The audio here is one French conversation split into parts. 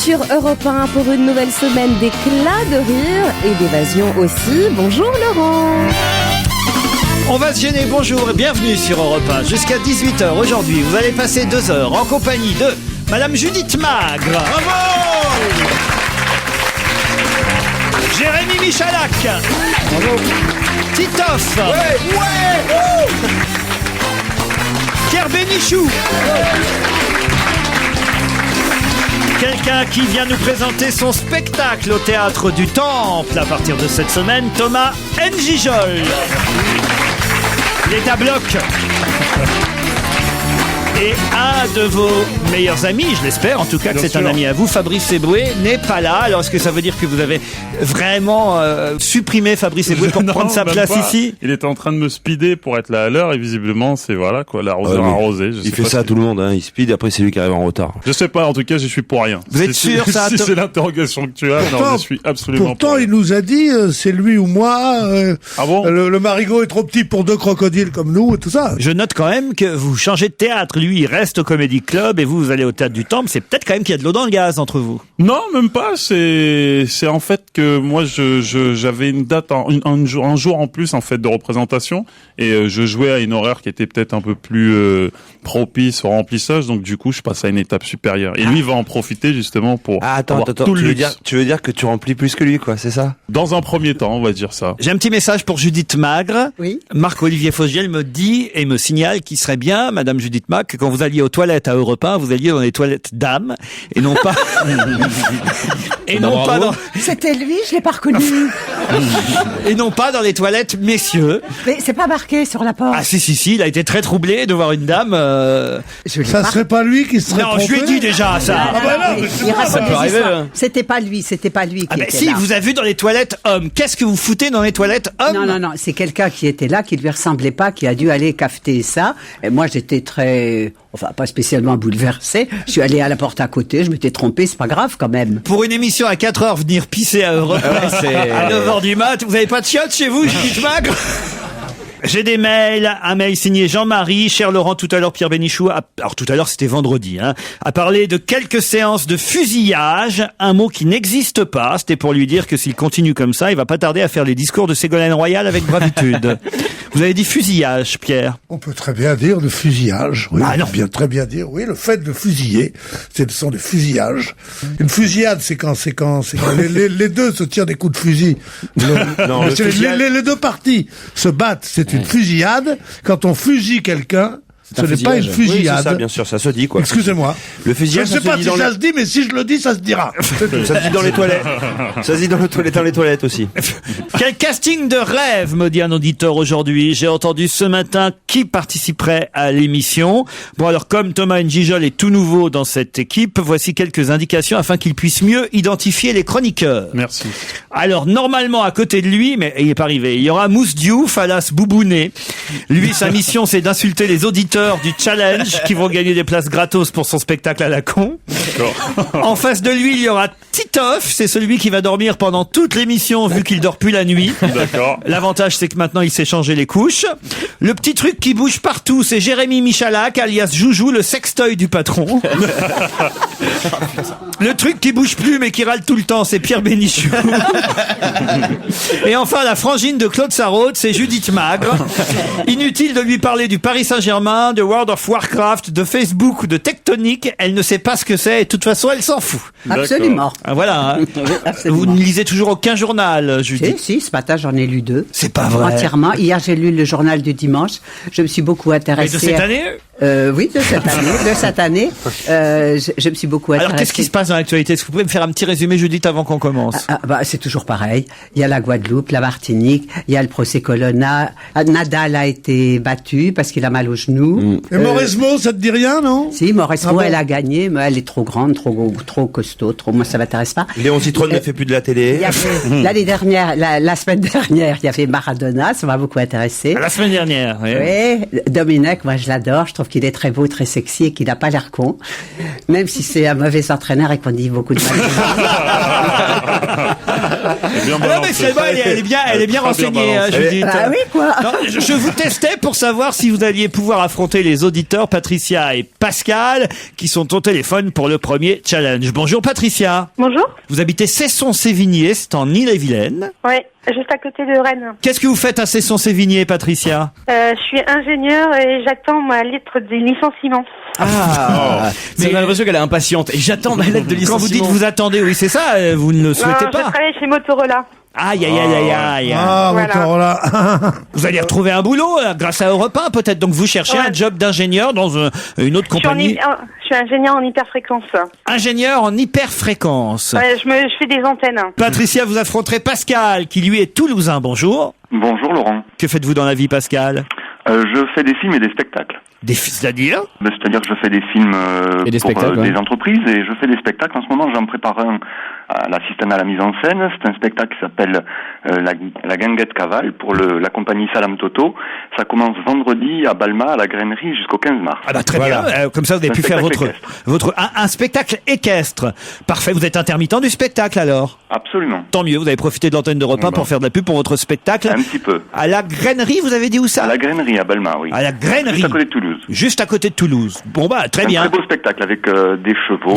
sur Europe 1 pour une nouvelle semaine d'éclats de rire et d'évasion aussi. Bonjour Laurent. On va se gêner, bonjour et bienvenue sur Europe 1. Jusqu'à 18h aujourd'hui, vous allez passer 2 heures en compagnie de Madame Judith Magre. Bravo. Jérémy Michalak. Bravo. Titoff. Ouais. Pierre Bénichou. Quelqu'un qui vient nous présenter son spectacle au Théâtre du Temple à partir de cette semaine, Thomas N'Gijol. L'État bloc. Et un de vos meilleurs amis, je l'espère, en tout cas que c'est un ami à vous, Fabrice Eboué, n'est pas là. Alors est-ce que ça veut dire que vous avez vraiment supprimé Fabrice Eboué pour prendre sa place ici? Il était en train de me speeder pour être là à l'heure et visiblement c'est voilà quoi, l'arroseur arrosé. Il fait ça à tout le monde, hein. Il speed, après c'est lui qui arrive en retard. Je sais pas, en tout cas j'y suis pour rien. Vous êtes sûr ça? Si c'est l'interrogation que tu as, non, je suis absolument pourtant, pour rien. il nous a dit, c'est lui ou moi, Ah bon? le marigot est trop petit pour 2 crocodiles comme nous et tout ça. Je note quand même que vous changez de théâtre. Lui, il reste au Comedy Club et vous allez au Théâtre du Temple. C'est peut-être quand même qu'il y a de l'eau dans le gaz entre vous. Non, même pas. C'est en fait que moi j'avais une date, un jour en plus en fait de représentation et je jouais à une horaire qui était peut-être un peu plus propice au remplissage. Donc du coup, je passe à une étape supérieure. Et lui va en profiter justement pour attends, tout le luxe. tu veux dire que tu remplis plus que lui, quoi, c'est ça? Dans un premier temps, on va dire ça. J'ai un petit message pour Judith Magre. Oui. Marc-Olivier Fogiel me dit et me signale qu'il serait bien, Madame Judith Magre, que quand vous alliez aux toilettes à Europe 1, vous alliez dans les toilettes dames et non pas et non pas dans C'était lui, je l'ai pas reconnu. et non pas dans les toilettes messieurs. Mais c'est pas marqué sur la porte. Ah si, il a été très troublé de voir une dame. Ça serait pas lui qui serait Non, je lui ai dit déjà ça. Ah bah non, mais Il raconte ça peut des arriver, histoires. hein. C'était pas lui qui Ah ben était si, là. vous avez vu dans les toilettes hommes. Qu'est-ce que vous foutez dans les toilettes hommes? Non, c'est quelqu'un qui était là, qui lui ressemblait pas, qui a dû aller cafeter ça. Et moi, j'étais pas spécialement bouleversée. Je suis allée à la porte à côté, je m'étais trompée, c'est pas grave quand même. Pour une émission à 4h, venir pisser à Europe à 9h du mat, vous avez pas de chiottes chez vous, Judith Magre? J'ai des mails, un mail signé Jean-Marie, cher Laurent, tout à l'heure Pierre Bénichou, alors tout à l'heure c'était vendredi, a parlé de quelques séances de fusillage, un mot qui n'existe pas, c'était pour lui dire que s'il continue comme ça, il va pas tarder à faire les discours de Ségolène Royal avec bravitude. Vous avez dit fusillage, Pierre? On peut très bien dire le fusillage. Oui, Ah non. on peut très bien dire, oui, le fait de fusiller, ce sont des fusillages. Une fusillade, c'est quand les deux se tirent des coups de fusil. Non, Les deux parties se battent, c'est une fusillade. Quand on fusille quelqu'un, ce n'est pas une Oui, fusillade. c'est ça, bien sûr, ça se dit, quoi. Excusez-moi. Le fusillage, Je ne sais pas si ça se dit, mais si je le dis, ça se dira. Ça se dit dans les toilettes. Ça se dit dans les toilettes aussi. Quel casting de rêve, me dit un auditeur aujourd'hui. J'ai entendu ce matin qui participerait à l'émission. Bon, alors, comme Thomas N'Gijol est tout nouveau dans cette équipe, voici quelques indications afin qu'il puisse mieux identifier les chroniqueurs. Merci. Alors, normalement, à côté de lui, mais il est pas arrivé, il y aura Mousse Diouf, alias Boubounet. Lui, sa mission, c'est d'insulter les auditeurs du challenge qui vont gagner des places gratos pour son spectacle à la con. En face de lui, il y aura Titoff, c'est celui qui va dormir pendant toute l'émission vu qu'il dort plus la nuit. D'accord. L'avantage, c'est que maintenant, il sait changer les couches. Le petit truc qui bouge partout, c'est Jérémy Michalak, alias Joujou, le sextoy du patron. Le truc qui bouge plus mais qui râle tout le temps, c'est Pierre Bénichou. Et enfin, la frangine de Claude Sarraute, c'est Judith Magre. Inutile de lui parler du Paris Saint-Germain, de World of Warcraft, de Facebook ou de Tectonic. Elle ne sait pas ce que c'est et de toute façon, elle s'en fout. Absolument. Ah, voilà. Oui, Vous absolument. ne lisez toujours aucun journal, Judith? Si, ce matin, j'en ai lu 2. C'est pas vrai. Entièrement. Hier, j'ai lu le journal du dimanche. Je me suis beaucoup Et intéressée. de cette année? Oui, de cette année. Je me suis beaucoup intéressée. Alors, qu'est-ce qui se passe dans l'actualité? Est-ce que vous pouvez me faire un petit résumé, Judith, avant qu'on commence? C'est toujours pareil. Il y a la Guadeloupe, la Martinique, il y a le procès Colonna. Nadal a été battu parce qu'il a mal au genou. Et Mauresmo, ça te dit rien, non? Si, Mauresmo, Ah bon? elle a gagné, mais elle est trop grande, trop costaud, moi ça m'intéresse pas. Léon Zitrone ne fait plus de la télé. Il y avait, l'année dernière, la semaine dernière, il y avait Maradona, ça m'a beaucoup intéressé. La semaine dernière, oui. Oui, Dominique, moi je l'adore, je trouve qu'il est très beau, très sexy et qu'il n'a pas l'air con. Même si c'est un mauvais entraîneur et qu'on dit beaucoup de mal. bien Ah non, mais c'est bon, elle est bien Très bien renseignée, balancée. Judith. Ah oui, quoi. Non, je vous testais pour savoir si vous alliez pouvoir affronter les auditeurs Patricia et Pascal qui sont au téléphone pour le premier challenge. Bonjour Patricia. Bonjour. Vous habitez Cesson-Sévigné, c'est en Île-et-Vilaine. Oui, juste à côté de Rennes. Qu'est-ce que vous faites à Cesson-Sévigné, Patricia? Je suis ingénieure et j'attends ma lettre de licenciement. Ah, mais j'ai l'impression qu'elle est impatiente. Et j'attends ma lettre de licenciement. Quand vous dites vous attendez, oui, c'est ça, vous ne le souhaitez Non, je pas. travaille chez Motorola. Aïe, aïe, aïe, aïe, aïe. Ah, Voilà. Motorola. Vous allez retrouver un boulot grâce à Europe 1, peut-être. Donc vous cherchez Ouais. un job d'ingénieur dans une autre compagnie. Je suis ingénieure en hyperfréquence. Ingénieur en hyperfréquence. Ouais, je fais des antennes. Patricia, vous affronterez Pascal, qui lui est toulousain. Bonjour. Bonjour Laurent. Que faites-vous dans la vie, Pascal? Je fais des films et des spectacles. C'est-à-dire? C'est-à-dire que je fais des films Et des pour spectacles, ouais. des entreprises et je fais des spectacles. En ce moment, j'en prépare un à l'assistant à la mise en scène. C'est un spectacle qui s'appelle la Guinguette Cavale pour la compagnie Salam Toto. Ça commence vendredi à Balma, à la Grainerie, jusqu'au 15 mars. Ah bah très Voilà. bien. Comme ça, vous avez Un pu faire spectacle un spectacle équestre. Parfait. Vous êtes intermittent du spectacle alors? Absolument. Tant mieux. Vous avez profité de l'antenne d'Europe 1 pour faire de la pub pour votre spectacle. Un petit peu. À la Grainerie, vous avez dit où ça? À la Grainerie, à Balma, oui. À la Grainerie. Juste à côté de Toulouse. Juste à côté de Toulouse. Bon bah très bien. Un très beau spectacle avec des chevaux,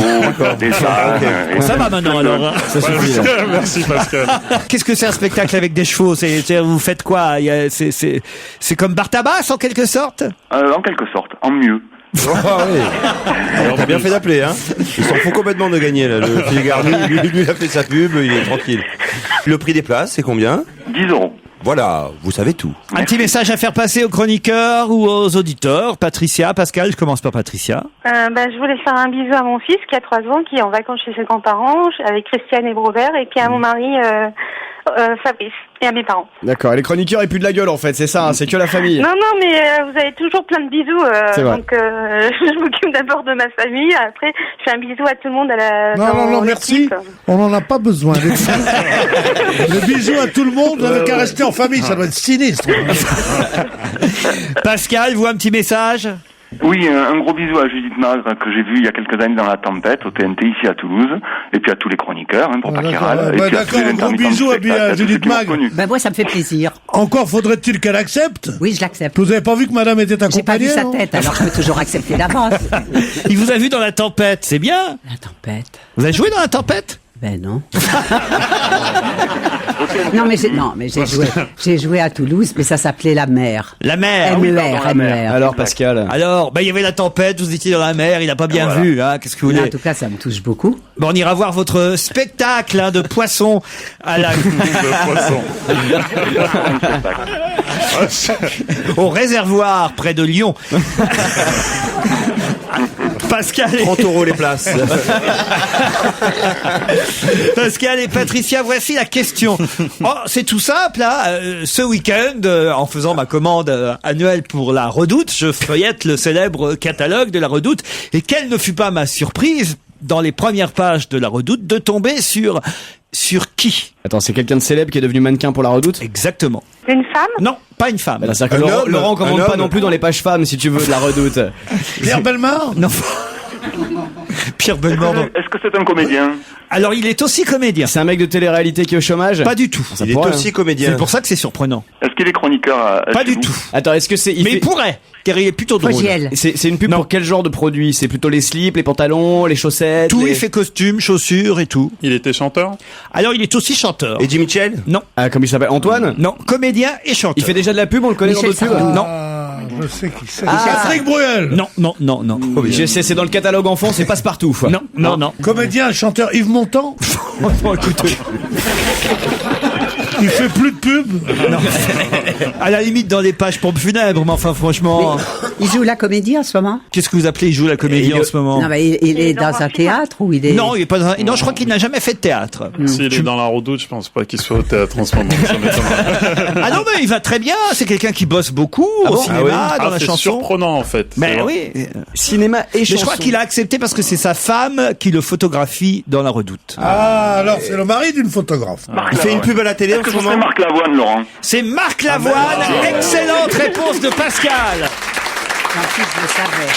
des ânes. Bon, ça va maintenant alors. Hein. Ça suffit, là. Merci Pascal. Qu'est-ce que c'est un spectacle avec des chevaux? Vous faites quoi? C'est comme Bartabas en quelque sorte? En quelque sorte, en mieux. Ah oui. Alors, t'as bien fait d'appeler, hein. Il s'en fout complètement de gagner, là. Le Filigardi, lui, il a fait sa pub, il est tranquille. Le prix des places, c'est combien? 10 €. Voilà, vous savez tout. Un petit message à faire passer aux chroniqueurs ou aux auditeurs. Patricia, Pascal, je commence par Patricia. Je voulais faire un bisou à mon fils qui a 3 ans, qui est en vacances chez ses grands-parents, avec Christiane et Brobert, et puis à mon mari Fabrice, et à mes parents. D'accord. Et les chroniqueurs, ils puent de la gueule, en fait. C'est ça, hein, c'est que la famille. Non, mais vous avez toujours plein de bisous. C'est vrai. Donc, je m'occupe d'abord de ma famille. Après, je fais un bisou à tout le monde à la. Non, merci. On n'en a pas besoin. Les bisous à tout le monde, on n'a qu'à rester en famille, ça doit être sinistre. Pascal, vous un petit message? Oui, un gros bisou à Judith Magre que j'ai vu il y a quelques années dans La Tempête au TNT ici à Toulouse, et puis à tous les chroniqueurs pour Paquiral. D'accord, un gros bisou à Judith Magre. Ben moi, ça me fait plaisir. Encore faudrait-il qu'elle accepte? Oui, je l'accepte. Vous avez pas vu que madame était J'ai pas accompagnée? vu sa non tête, alors je peux toujours accepter d'avance. Il vous a vu dans La Tempête, c'est bien. La tempête. Vous avez joué dans La Tempête? Ben non. mais j'ai joué à Toulouse, mais ça s'appelait La Mer. La mer. MER. Alors, Pascal. Alors, il y avait La Tempête, vous étiez dans la mer, il a pas bien vu, hein. Qu'est-ce que vous Mais voulez? en tout cas, ça me touche beaucoup. Bon, on ira voir votre spectacle de poisson à la au réservoir près de Lyon. Pascal et... 30 € les places. Pascal et Patricia, voici la question. Oh, c'est tout simple, hein. Ce week-end, en faisant ma commande annuelle pour la Redoute, je feuillette le célèbre catalogue de la Redoute. Et quelle ne fut pas ma surprise, dans les premières pages de la Redoute, de tomber sur qui? Attends, c'est quelqu'un de célèbre qui est devenu mannequin pour la Redoute? Exactement. Une femme? Non, pas une femme. Bah, c'est-à-dire que Un homme, Laurent commande un pas homme. non plus dans les pages femmes, si tu veux, de la Redoute. Pierre Bellemare? Non. Pierre Bellemare, non. Est-ce que c'est un comédien? Alors, il est aussi comédien. C'est un mec de télé-réalité qui est au chômage? Pas du tout. Ça Il est pourrait, aussi C'est comédien. pour ça que c'est surprenant. Est-ce qu'il est chroniqueur Pas chez du vous tout. Attends, est-ce que c'est... Mais il pourrait, car il est plutôt drôle. Fogiel. C'est une pub pour quel genre de produit? C'est plutôt les slips, les pantalons, les chaussettes? Tout, les... il fait costume, chaussures et tout. Il était chanteur? Alors, il est aussi chanteur. Et Jimmy Mitchell? Non. Ah, comme il s'appelle? Antoine? Non, comédien et chanteur. Il fait déjà de la pub, on le connaît dans Michel d'autres pubs? Sardou. Non. Je sais qui c'est. Ah. Patrick Bruel. Non. Je sais, c'est dans le catalogue enfant, c'est Passe-Partout. Non. Comédien, chanteur Yves Montand. Bon, écoutez, Il fait plus de pub. à la limite dans les pages pompes funèbres, mais enfin franchement, Il joue la comédie en ce moment? qu'est-ce que vous appelez il joue la comédie en ce moment? Non, mais il est dans un théâtre ou il est... Non, il est pas. Non, je crois qu'il n'a jamais fait de théâtre. S'il est dans la Redoute, je pense pas qu'il soit au théâtre en ce moment. Ça m'étonnerait. Ah non, mais il va très bien. C'est quelqu'un qui bosse beaucoup au cinéma, dans la c'est chanson. surprenant en fait. Mais C'est vrai. oui. Cinéma et Mais chanson. je crois qu'il a accepté parce que c'est sa femme qui le photographie dans la Redoute. Ah, alors c'est le mari d'une photographe. Marc Il fait une Lavoine. pub à la télé Est-ce en que ce ce serait moment? Marc Lavoine, Laurent? C'est Marc Lavoine. Excellente réponse de Pascal. En plus, je le savais.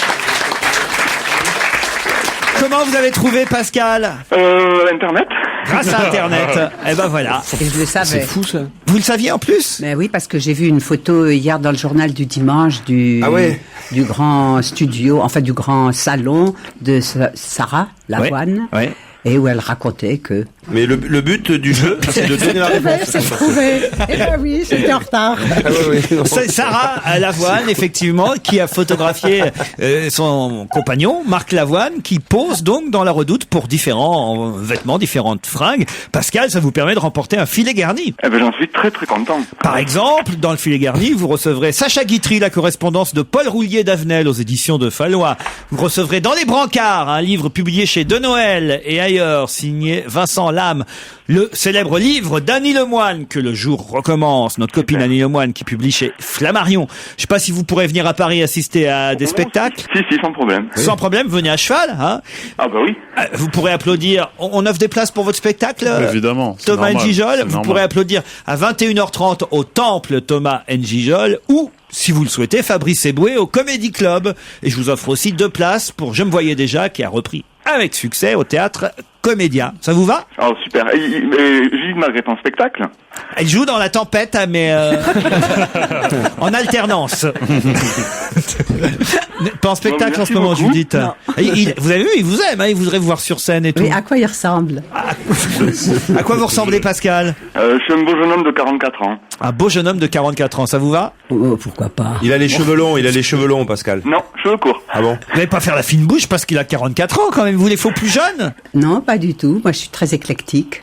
Comment vous avez trouvé Pascal? Internet? Grâce à Internet. Eh ben voilà. Et je le savais. C'est fou ça. Vous le saviez en plus? Mais oui, parce que j'ai vu une photo hier dans le journal du dimanche du grand studio, en fait du grand salon de Sarah Lavoine. Ouais. Et où elle racontait que... Mais le but du jeu, c'est de donner la réponse. C'est trouvé. Eh ben oui, j'étais en retard. C'est Sarah Lavoine, effectivement, qui a photographié son compagnon, Marc Lavoine, qui pose donc dans la Redoute pour différents vêtements, différentes fringues. Pascal, ça vous permet de remporter un filet garni. Eh ben, j'en suis très très content. Par exemple, dans le filet garni, vous recevrez Sacha Guitry, la correspondance de Paul Roulier d'Avenel aux éditions de Fallois. Vous recevrez Dans les brancards, un livre publié chez De Noël et ailleurs, signé Vincent Lame, le célèbre livre d'Annie Lemoine, que le jour recommence, notre copine Annie Lemoine, qui publie chez Flammarion. Je sais pas si vous pourrez venir à Paris assister à des spectacles. Si, sans problème. Sans problème, venez à cheval, hein. Ah bah oui. Vous pourrez applaudir. On offre des places pour votre spectacle. Évidemment. c'est Thomas normal, Njijol. c'est Vous normal. pourrez applaudir à 21h30 au Temple Thomas Njijol ou, si vous le souhaitez, Fabrice Eboué au Comedy Club. Et je vous offre aussi 2 places pour Je me voyais déjà, qui a repris avec succès au théâtre Comédia. Ça vous va? Oh super. Et Gilles, malgré ton spectacle, Elle joue dans La Tempête, mais en alternance. Pas en spectacle en ce moment, beaucoup. Judith. Non. Vous avez vu, il vous aime, hein, il voudrait vous voir sur scène et tout. Mais à quoi il ressemble? À quoi vous ressemblez, Pascal? je suis un beau jeune homme de 44 ans. Un beau jeune homme de 44 ans, ça vous va? Oh, pourquoi pas? Il a les cheveux longs, Pascal. Non, cheveux courts. Ah bon? Vous n'allez pas faire la fine bouche parce qu'il a 44 ans quand même. Vous les faut plus jeunes? Non, pas du tout. Moi, je suis très éclectique.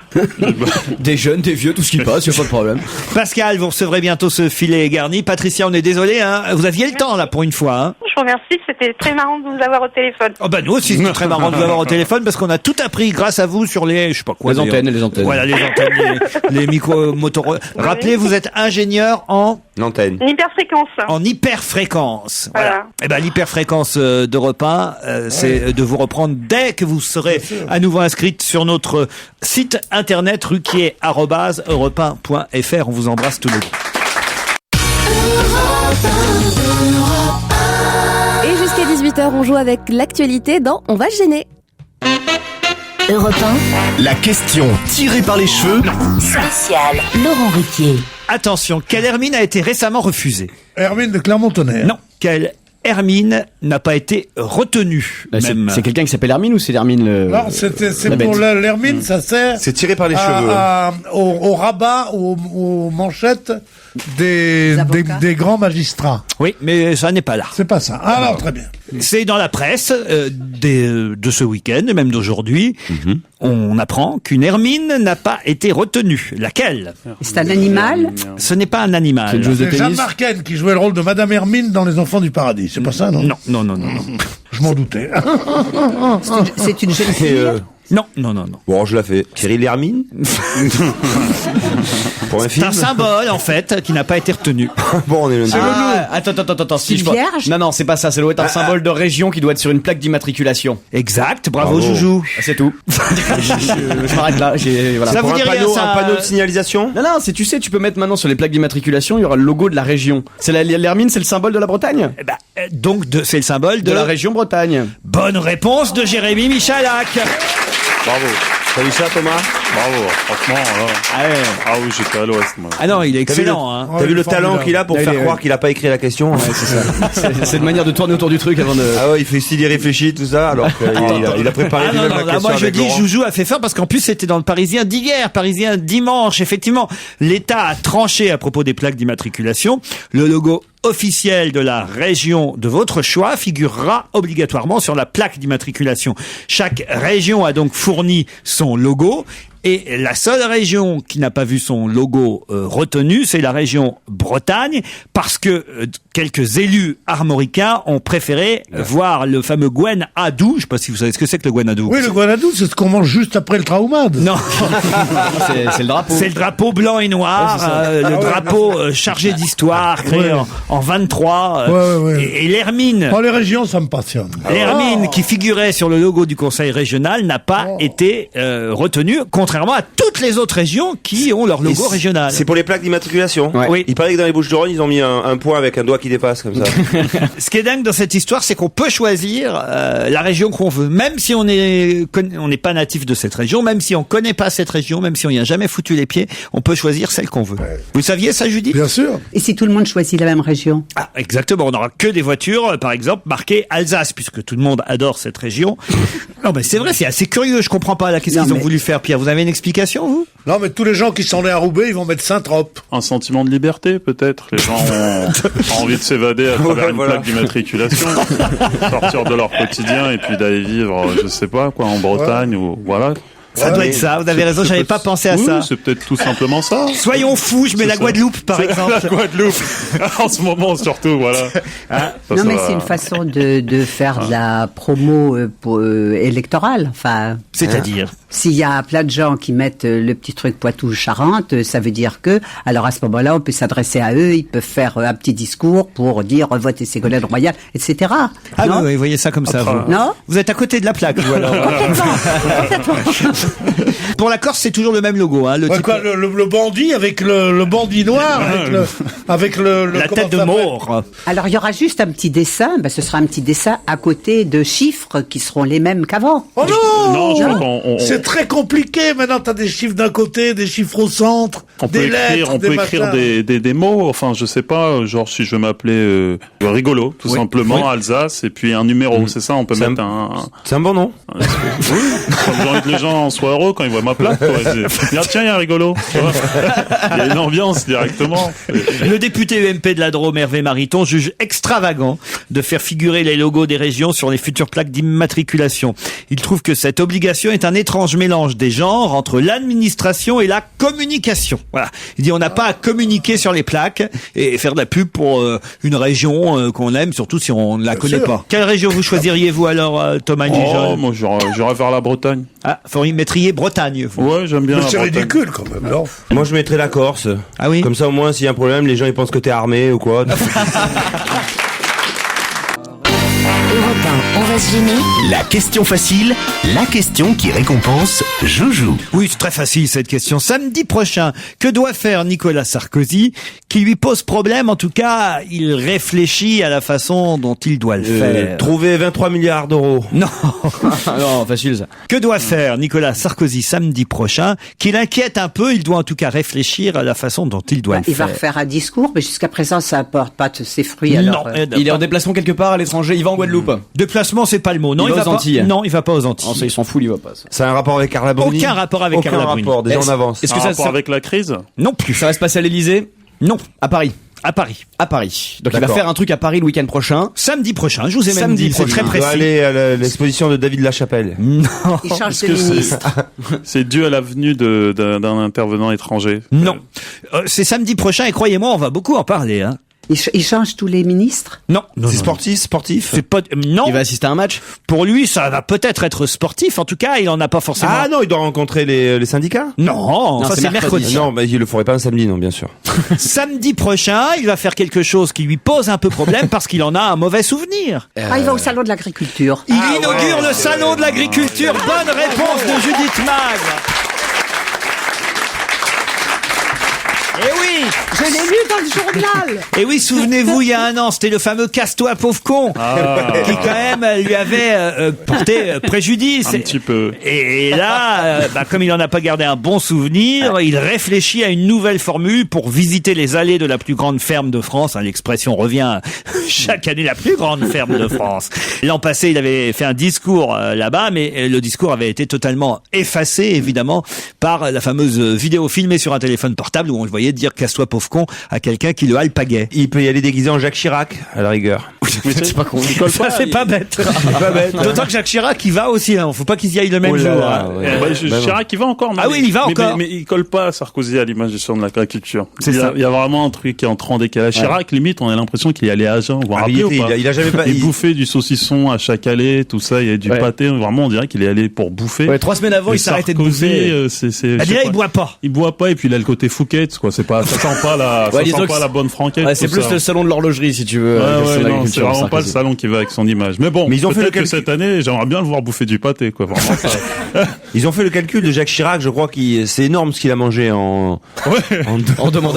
Des jeunes, des vieux, tout ce qui passe, y a pas de problème. Pascal, vous recevrez bientôt ce filet garni. Patricia, on est désolé, hein. Vous aviez le temps là pour une fois, hein. Je vous remercie, c'était très marrant de vous avoir au téléphone. Oh bah nous aussi, c'est très marrant de vous avoir au téléphone parce qu'on a tout appris grâce à vous sur les, je sais pas quoi. Les d'ailleurs. antennes. Voilà, les antennes, les micros Motorola. Rappelez, vous êtes ingénieur en L'hyperfréquence. hyperfréquence. Voilà. Voilà. Et ben l'hyperfréquence d'Europe 1, c'est de vous reprendre dès que vous serez à nouveau inscrite sur notre site internet ruquier@europe1.fr. On vous embrasse tous les deux. Et jusqu'à 18h, on joue avec l'actualité dans On va se gêner. Europe 1, La question tirée par les cheveux. spécial Laurent Ruquier. Attention, quelle Hermine a été récemment refusée? Hermine de Clermont-Tonnerre. Non, quelle Hermine n'a pas été retenue? Même. C'est quelqu'un qui s'appelle Hermine ou c'est Hermine le... Non, c'est la pour bête. l'hermine, ça sert. C'est tiré par les cheveux. Au rabat, aux manchettes des grands magistrats. Oui, mais ça n'est pas là. C'est pas ça. Alors, très bien. C'est dans la presse de ce week-end, et même d'aujourd'hui, on apprend qu'une hermine n'a pas été retenue. Laquelle? C'est un animal? Ce n'est pas un animal. C'est une joueuse de C'est Jeanne tennis. Marquen qui jouait le rôle de Madame Hermine dans Les Enfants du Paradis. C'est pas ça, non? Non. Je m'en doutais. C'est une jeune fille? Non. Bon, je la fais. Cyril Hermine? Pour un C'est film? un symbole, en fait, qui n'a pas été retenu. Bon, on est lundi. Attends. Si, Une je vois. vierge Non, c'est pas ça. Ça doit être un symbole de région qui doit être sur une plaque d'immatriculation. Exact, bravo, Bravo. Joujou. C'est tout. je m'arrête là. Voilà. Ça vous Pour dit un rien, panneau, ça? un panneau de signalisation? Non, tu sais, tu peux mettre maintenant sur les plaques d'immatriculation, il y aura le logo de la région. C'est l'hermine, c'est le symbole de la Bretagne? Eh ben, donc, c'est le symbole De la région Bretagne. Bonne réponse de Jérémy Michalak. Bravo. T'as vu ça, Thomas? Bravo, franchement. Ah oui, j'étais à l'ouest, moi. Ah non, il est T'as vu excellent, hein. T'as vu le formidable. talent qu'il a pour Là, il faire est- croire qu'il a pas écrit la question? Ouais, c'est ça. C'est une manière de tourner autour du truc avant de... Ah ouais, il fait style, il réfléchit, tout ça, alors qu'il a préparé Ah lui-même non, la là, question moi je avec dis Laurent. Joujou a fait fort parce qu'en plus c'était dans le Parisien d'hier, Parisien dimanche. Effectivement, l'État a tranché à propos des plaques d'immatriculation. Le logo officiel de la région de votre choix figurera obligatoirement sur la plaque d'immatriculation. Chaque région a donc fourni son logo. Et la seule région qui n'a pas vu son logo retenu, c'est la région Bretagne, parce que quelques élus armoricains ont préféré voir le fameux Gwen Adou. Je sais pas si vous savez ce que c'est que le Gwen Adou. Oui, le guanadou, c'est ce qu'on mange juste après le traumade. Non, C'est le drapeau. c'est le drapeau blanc et noir, Ouais, c'est ça. le drapeau chargé d'histoire, créé en 23. Ouais. Et l'hermine, Dans les régions, ça me passionne. l'hermine qui figurait sur le logo du Conseil régional n'a pas été retenue, contrairement contrairement à toutes les autres régions qui ont leur logo régional. C'est pour les plaques d'immatriculation. Ouais. Oui. Il paraît que dans les Bouches-du-Rhône, ils ont mis un point avec un doigt qui dépasse comme ça. Ce qui est dingue dans cette histoire, c'est qu'on peut choisir la région qu'on veut, même si on n'est pas natif de cette région, même si on connaît pas cette région, même si on y a jamais foutu les pieds, on peut choisir celle qu'on veut. Ouais. Vous saviez ça, Judith ? Bien sûr. Et si tout le monde choisit la même région ? Ah, exactement. On n'aura que des voitures, par exemple, marquées Alsace, puisque tout le monde adore cette région. Non, mais c'est vrai, c'est assez curieux. Je comprends pas là. Qu'est-ce qu'ils ont voulu faire, Pierre ? Vous avez une explication, vous ? Non, mais tous les gens qui sont nés à Roubaix, ils vont mettre Saint-Trope. Un sentiment de liberté, peut-être. Les gens ont envie de s'évader à travers une plaque d'immatriculation, sortir de leur quotidien et puis d'aller vivre, je sais pas, quoi, en Bretagne ou voilà. Ça doit être ça, vous avez raison, j'avais pas pensé à ça. C'est peut-être tout simplement ça. Soyons fous, je mets la Guadeloupe, par exemple. La Guadeloupe. En ce moment, surtout, voilà. Non, mais c'est une façon de faire de la promo électorale. Enfin. C'est-à-dire? S'il y a plein de gens qui mettent le petit truc Poitou-Charentes, ça veut dire que, alors à ce moment-là, on peut s'adresser à eux, ils peuvent faire un petit discours pour dire votez Ségolène Royal, etc. Ah non, oui, vous voyez ça comme ça, vous. Non? Vous êtes à côté de la plaque, vous, alors. Complètement. Pour la Corse, c'est toujours le même logo, hein. Le bandit avec le bandit noir, avec la tête de mort. Alors il y aura juste un petit dessin, ce sera un petit dessin à côté de chiffres qui seront les mêmes qu'avant. Oh non! Non, je crois c'est très compliqué. Maintenant, t'as des chiffres d'un côté, des chiffres au centre, on des lettres, on peut écrire des mots. Enfin, je sais pas, genre si je m'appelais rigolo, tout simplement, Alsace, et puis un numéro. C'est ça, on peut mettre C'est un bon nom. Oui. J'ai envie que les gens soient heureux quand ils voient ma plaque. Tiens, il y a un rigolo. Il y a une ambiance directement. Le député UMP de la Drôme, Hervé Mariton, juge extravagant de faire figurer les logos des régions sur les futures plaques d'immatriculation. Il trouve que cette obligation est un étrange mélange des genres entre l'administration et la communication. Voilà. Il dit on n'a pas à communiquer sur les plaques et faire de la pub pour une région qu'on aime, surtout si on ne la connaît pas. Quelle région vous choisiriez vous alors, Thomas Gijon ? Moi j'irais vers la Bretagne. Ah, faut y mettriez Bretagne, vous. Ouais, j'aime bien. C'est ridicule quand même, non ? Moi je mettrais la Corse. Ah oui. Comme ça au moins s'il y a un problème, les gens ils pensent que t'es armé ou quoi. On va se gêner. La question facile, la question qui récompense Joujou. Oui, c'est très facile cette question. Samedi prochain, que doit faire Nicolas Sarkozy qui lui pose problème? En tout cas, il réfléchit à la façon dont il doit le faire. Trouver 23 milliards d'euros. Non. Non, facile ça. Que doit faire Nicolas Sarkozy samedi prochain qui l'inquiète un peu? Il doit en tout cas réfléchir à la façon dont il doit le faire. Il va refaire un discours, mais jusqu'à présent, ça apporte pas ses fruits. Alors, il est en déplacement quelque part à l'étranger, il va en Guadeloupe. Déplacement, c'est pas le mot. Non, il va aux Antilles. Non, il va pas aux Antilles. Ça, il s'en fout, il va pas. Ça a un rapport avec Carla Bruni? Aucun rapport avec Carla Bruni. Aucun rapport, déjà on avance. Est-ce que ça a un rapport avec la crise? Non plus. Ça va se passer à l'Elysée? Non. À Paris. À Paris. À Paris. Donc il va faire un truc à Paris le week-end prochain. Samedi prochain, je vous ai même dit, c'est très précis. Il doit aller à l'exposition de David Lachapelle. Non. Il change de ministre. C'est dû à la venue d'un intervenant étranger? Non. C'est samedi prochain et croyez-moi, on va beaucoup en parler, hein. Il change tous les ministres? Non. C'est sportif? C'est pas, non. Il va assister à un match? Pour lui, ça va peut-être être sportif. En tout cas, il en a pas forcément. Ah non, il doit rencontrer les syndicats? Non, ça c'est mercredi. Non, il le ferait pas un samedi, non, bien sûr. Samedi prochain, il va faire quelque chose qui lui pose un peu problème parce qu'il en a un mauvais souvenir. Il va au salon de l'agriculture. Il inaugure le salon de l'agriculture. Bonne réponse de Judith Mag. Eh oui! Je l'ai lu dans le journal! Et oui, souvenez-vous, il y a un an, c'était le fameux casse-toi pauvre con, qui quand même lui avait porté préjudice. Un petit peu. Et là, comme il en a pas gardé un bon souvenir, il réfléchit à une nouvelle formule pour visiter les allées de la plus grande ferme de France. Hein, l'expression revient chaque année, la plus grande ferme de France. L'an passé, il avait fait un discours là-bas, mais le discours avait été totalement effacé, évidemment, par la fameuse vidéo filmée sur un téléphone portable où on le voyait dire casse-toi pauvre con à quelqu'un qui le alpaguait. Il peut y aller déguisé en Jacques Chirac, à la rigueur. Mais c'est pas con. Ça, c'est pas bête. D'autant que Jacques Chirac, il va aussi, hein. Faut pas qu'ils y aillent le même jour. Chirac, il va encore. Ah oui, il va encore. Mais il colle pas à Sarkozy à l'image du salon de l'agriculture. C'est ça. Il y a vraiment un truc qui est en décalage. Chirac, limite, on a l'impression qu'il y allait à jeun. Il a jamais pas. Il bouffait du saucisson à chaque allée, tout ça. Il y a du pâté. Vraiment, on dirait qu'il est allé pour bouffer. Ouais, 3 semaines avant, il s'arrêtait de bouffer. Il boit pas. Il boit pas, et puis il a le côté Fouquet's, quoi. C'est pas, ça sent pas la bonne franquette. Ouais, c'est plus le salon de l'horlogerie, si tu veux. c'est vraiment pas le salon qui va avec son image. Mais bon, ils ont fait que cette année, j'aimerais bien le voir bouffer du pâté, quoi. Vraiment, ça. Ils ont fait le calcul de Jacques Chirac, je crois c'est énorme ce qu'il a mangé en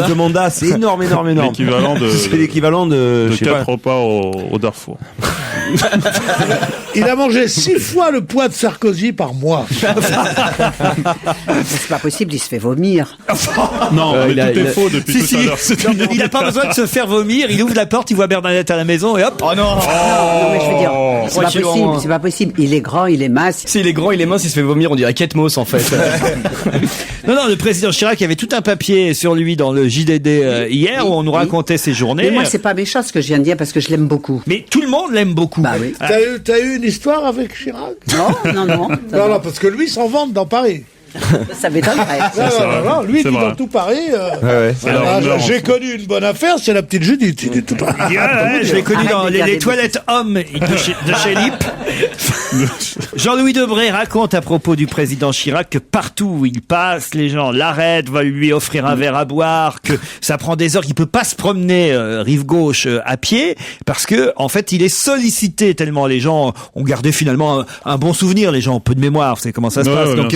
demanda. C'est énorme. C'est l'équivalent de 4 repas au Darfour. Il a mangé 6 fois le poids de Sarkozy par mois. C'est pas possible, il se fait vomir. Non, mais tout est faux depuis tout à l'heure. Il n'a pas besoin de se faire vomir, il ouvre la porte, il voit Bernadette à la maison et hop. Oh non. Non, mais je veux dire, c'est pas possible. Il est grand, il est mince. S'il est grand, il est mince, il se fait vomir, on dirait Kate Moss en fait. Non, le président Chirac, il y avait tout un papier sur lui dans le JDD hier où on nous racontait ses journées. Mais moi, c'est pas méchant ce que je viens de dire parce que je l'aime beaucoup. Mais tout le monde l'aime beaucoup. Bah oui. T'as eu une histoire avec Chirac? Non, parce que lui s'en vante dans Paris. Ça m'étonnerait. Non, lui, il dit dans tout Paris. J'ai connu une bonne affaire, c'est la petite Judith. Il dit tout Paris. Je l'ai connu dans les toilettes hommes de chez Lip. Jean-Louis Debré raconte à propos du président Chirac que partout où il passe, les gens l'arrêtent, veulent lui offrir un verre à boire, que ça prend des heures, qu'il peut pas se promener rive gauche à pied parce que en fait il est sollicité tellement les gens ont gardé finalement un bon souvenir, les gens ont peu de mémoire, vous savez comment ça se passe. Donc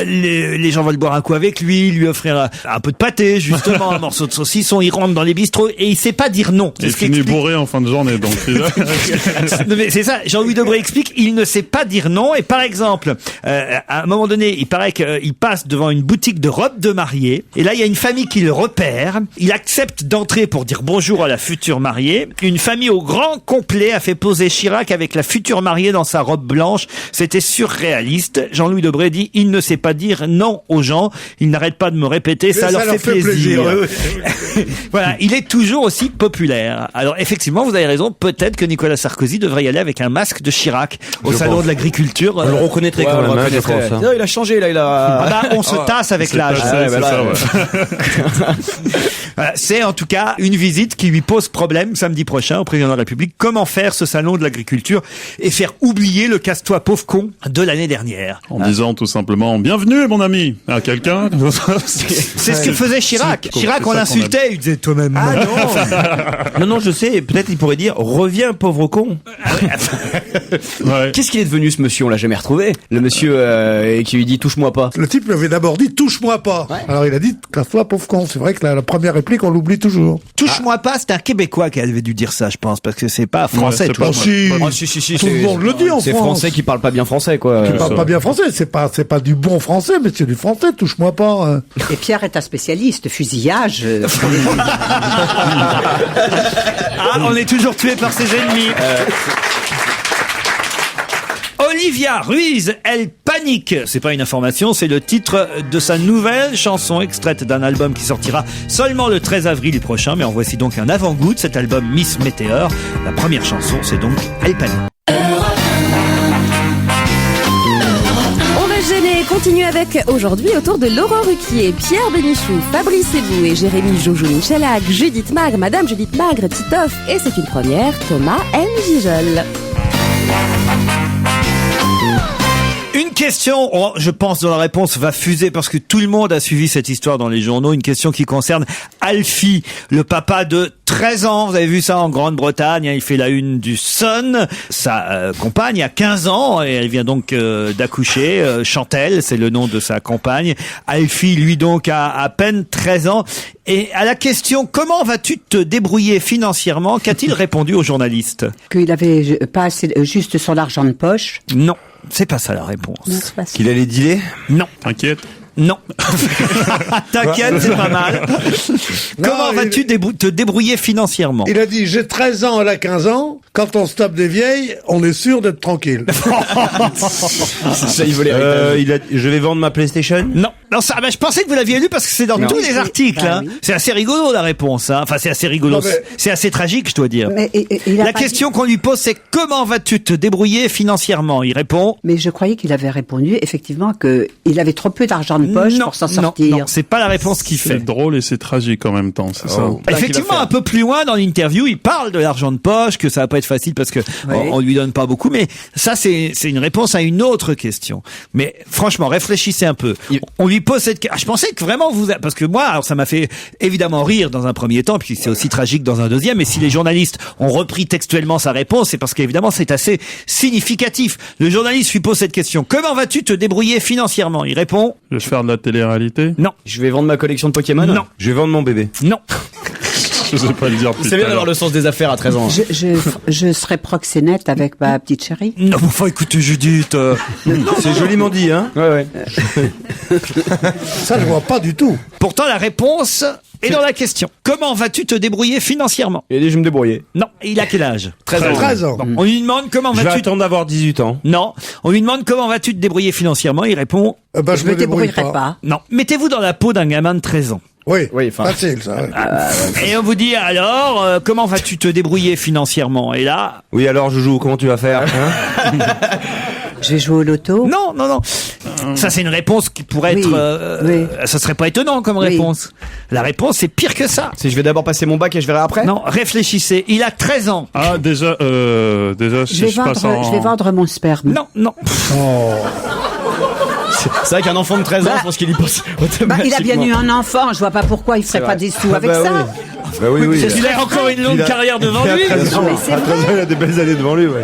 les gens veulent boire un coup avec lui offrir un peu de pâté justement, un morceau de saucisson, il rentre dans les bistrots et il sait pas dire non. Il finit bourré en fin de journée donc. Non, mais c'est ça, Jean-Louis Debré explique, il ne sait pas dire non et par exemple à un moment donné il paraît qu'il passe devant une boutique de robes de mariée et là il y a une famille qui le repère, il accepte d'entrer pour dire bonjour à la future mariée, une famille au grand complet a fait poser Chirac avec la future mariée dans sa robe blanche, c'était surréaliste. Jean-Louis Debré dit il ne sait pas dire non aux gens, il n'arrête pas de me répéter, ça leur fait plaisir. Voilà, il est toujours aussi populaire. Alors effectivement vous avez raison, peut-être que Nicolas Sarkozy devrait y aller avec un masque de Chirac au salon de l'agriculture. On le reconnaîtrait quand même, je pense. Non, il a changé là, on se tasse avec l'âge. Voilà, c'est en tout cas une visite qui lui pose problème samedi prochain au président de la République. Comment faire ce salon de l'agriculture et faire oublier le casse-toi pauvre con de l'année dernière. En disant tout simplement bienvenue mon ami à quelqu'un. C'est ce que faisait Chirac. Chirac, on l'insultait, il disait toi-même. Ah non, je sais, peut-être il pourrait dire reviens pauvre con. Qu'est-ce qu'il est devenu ce monsieur? On l'a jamais retrouvé. Le monsieur qui lui dit touche-moi pas. Le type lui avait d'abord dit touche-moi pas. Ouais. Alors il a dit casse-toi pauvre con. C'est vrai que la première réplique on l'oublie toujours. Touche-moi pas, c'est un Québécois qui avait dû dire ça, je pense, parce que c'est pas français. Si, tout le monde le dit en France. C'est français qui parle pas bien français, quoi. Qui parle pas bien français. C'est pas du bon français, mais c'est du français. Touche-moi pas. Et Pierre est un spécialiste fusillage. On est toujours tué par ses ennemis. Olivia Ruiz, elle panique. C'est pas une information, c'est le titre de sa nouvelle chanson extraite d'un album qui sortira seulement le 13 avril prochain. Mais en voici donc un avant-goût de cet album Miss Météor. La première chanson, c'est donc Elle panique. On va gêner et continue avec aujourd'hui autour de Laurent Ruquier, Pierre Bénichou, Fabrice Ebou et Jérémy Joujou Michalak, Judith Magre, Madame Judith Magre, Titoff et c'est une première, Thomas M. Gijol. Une question, je pense dont la réponse va fuser parce que tout le monde a suivi cette histoire dans les journaux. Une question qui concerne Alfie, le papa de 13 ans. Vous avez vu ça en Grande-Bretagne, il fait la une du Sun. Sa compagne a 15 ans et elle vient donc d'accoucher. Chantelle, c'est le nom de sa compagne. Alfie, lui donc, a à peine 13 ans. Et à la question « Comment vas-tu te débrouiller financièrement ?» qu'a-t-il répondu aux journalistes? Qu'il avait pas assez, juste son argent de poche. Non, c'est pas ça la réponse. Qu'il allait dealer? Non. T'inquiète. Non. T'inquiète, c'est pas mal. Comment vas-tu te débrouiller financièrement? Il a dit, j'ai 13 ans, elle a 15 ans. Quand on se tape des vieilles, on est sûr d'être tranquille. Ça, il voulait je vais vendre ma PlayStation? Non. Non, ça, je pensais que vous l'aviez lu parce que c'est dans tous les articles. Oui. C'est assez rigolo la réponse. Enfin, c'est assez rigolo. Non, c'est assez tragique, je dois dire. Mais, la question qu'on lui pose, c'est comment vas-tu te débrouiller financièrement? Il répond. Mais je croyais qu'il avait répondu effectivement que il avait trop peu d'argent de poche pour s'en sortir. Non, c'est pas la réponse qu'il fait. C'est drôle et c'est tragique en même temps, c'est ça. Effectivement, un peu plus loin dans l'interview, il parle de l'argent de poche, que ça va pas être facile parce que on lui donne pas beaucoup. Mais ça, c'est une réponse à une autre question. Mais franchement, réfléchissez un peu. On lui pose cette question. Je pensais que vraiment parce que moi, alors ça m'a fait évidemment rire dans un premier temps, puis c'est aussi tragique dans un deuxième. Mais si les journalistes ont repris textuellement sa réponse, c'est parce qu'évidemment c'est assez significatif. Le journaliste lui pose cette question: comment vas-tu te débrouiller financièrement? Il répond: je vais faire de la télé-réalité. Non. Je vais vendre ma collection de Pokémon. Non. Je vais vendre mon bébé. Non. Je sais pas le dire. C'est bien d'avoir le sens des affaires à 13 ans. Je serai proxénète avec ma petite chérie. Non, enfin, écoutez, Judith. C'est joliment dit, hein. Ouais. Ça, je vois pas du tout. Pourtant, la réponse est dans la question. Comment vas-tu te débrouiller financièrement? Il a dit, je vais me débrouiller. Non. Il a quel âge? 13 ans. Bon, on lui demande comment Je vais vas-tu... attendre d'avoir 18 ans. Non. On lui demande comment vas-tu te débrouiller financièrement? Il répond: je me débrouillerai pas. non. Mettez-vous dans la peau d'un gamin de 13 ans. Oui, enfin. facile ça. Oui. Et on vous dit alors, comment vas-tu te débrouiller financièrement? Et là... Oui, alors Joujou, comment tu vas faire, hein? Je vais jouer au loto. Non. Ça, c'est une réponse qui pourrait être... Ça serait pas étonnant comme réponse. La réponse, c'est pire que ça. C'est je vais d'abord passer mon bac et je verrai après. Non, réfléchissez. Il a 13 ans. Ah, déjà, si je vais vendre mon sperme. Non. C'est vrai qu'un enfant de 13 ans, je pense qu'il y pense automatiquement. Il a bien eu un enfant, je vois pas pourquoi il ferait pas des sous avec ça. Oui. Il a encore une longue carrière devant lui. Il a des belles années devant lui, ouais.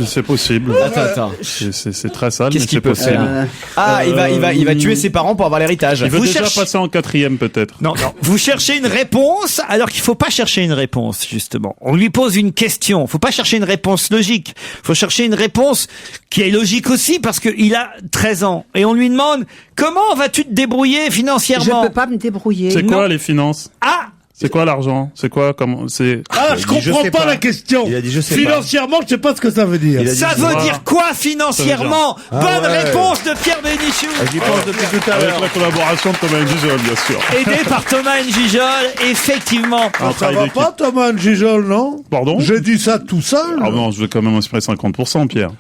C'est possible. Attends. C'est très sale, mais Qu'est-ce qu'il c'est peut possible. faire il va tuer ses parents pour avoir l'héritage. Il veut Vous déjà cherchez- passer en 4e, peut-être. Non. Vous cherchez une réponse alors qu'il faut pas chercher une réponse, justement. On lui pose une question. Faut pas chercher une réponse logique. Faut chercher une réponse qui est logique aussi parce qu'il a 13 ans. Et on lui demande: comment vas-tu te débrouiller financièrement? Je peux pas me débrouiller. C'est quoi les finances? Ah! C'est quoi l'argent? C'est quoi, comment, c'est... Ah, je comprends pas la question. Il a dit je sais Financièrement, je sais pas ce que ça veut dire. Ça veut dire quoi financièrement? Bonne réponse de Pierre Bénichou. J'y pense depuis tout à Avec l'heure. la collaboration de Thomas Njijol, bien sûr. Aidé par Thomas Njijol, effectivement. Ça va pas, Thomas Njijol, non? Pardon? J'ai dit ça tout seul. Ah non, je veux quand même inspirer 50%, Pierre.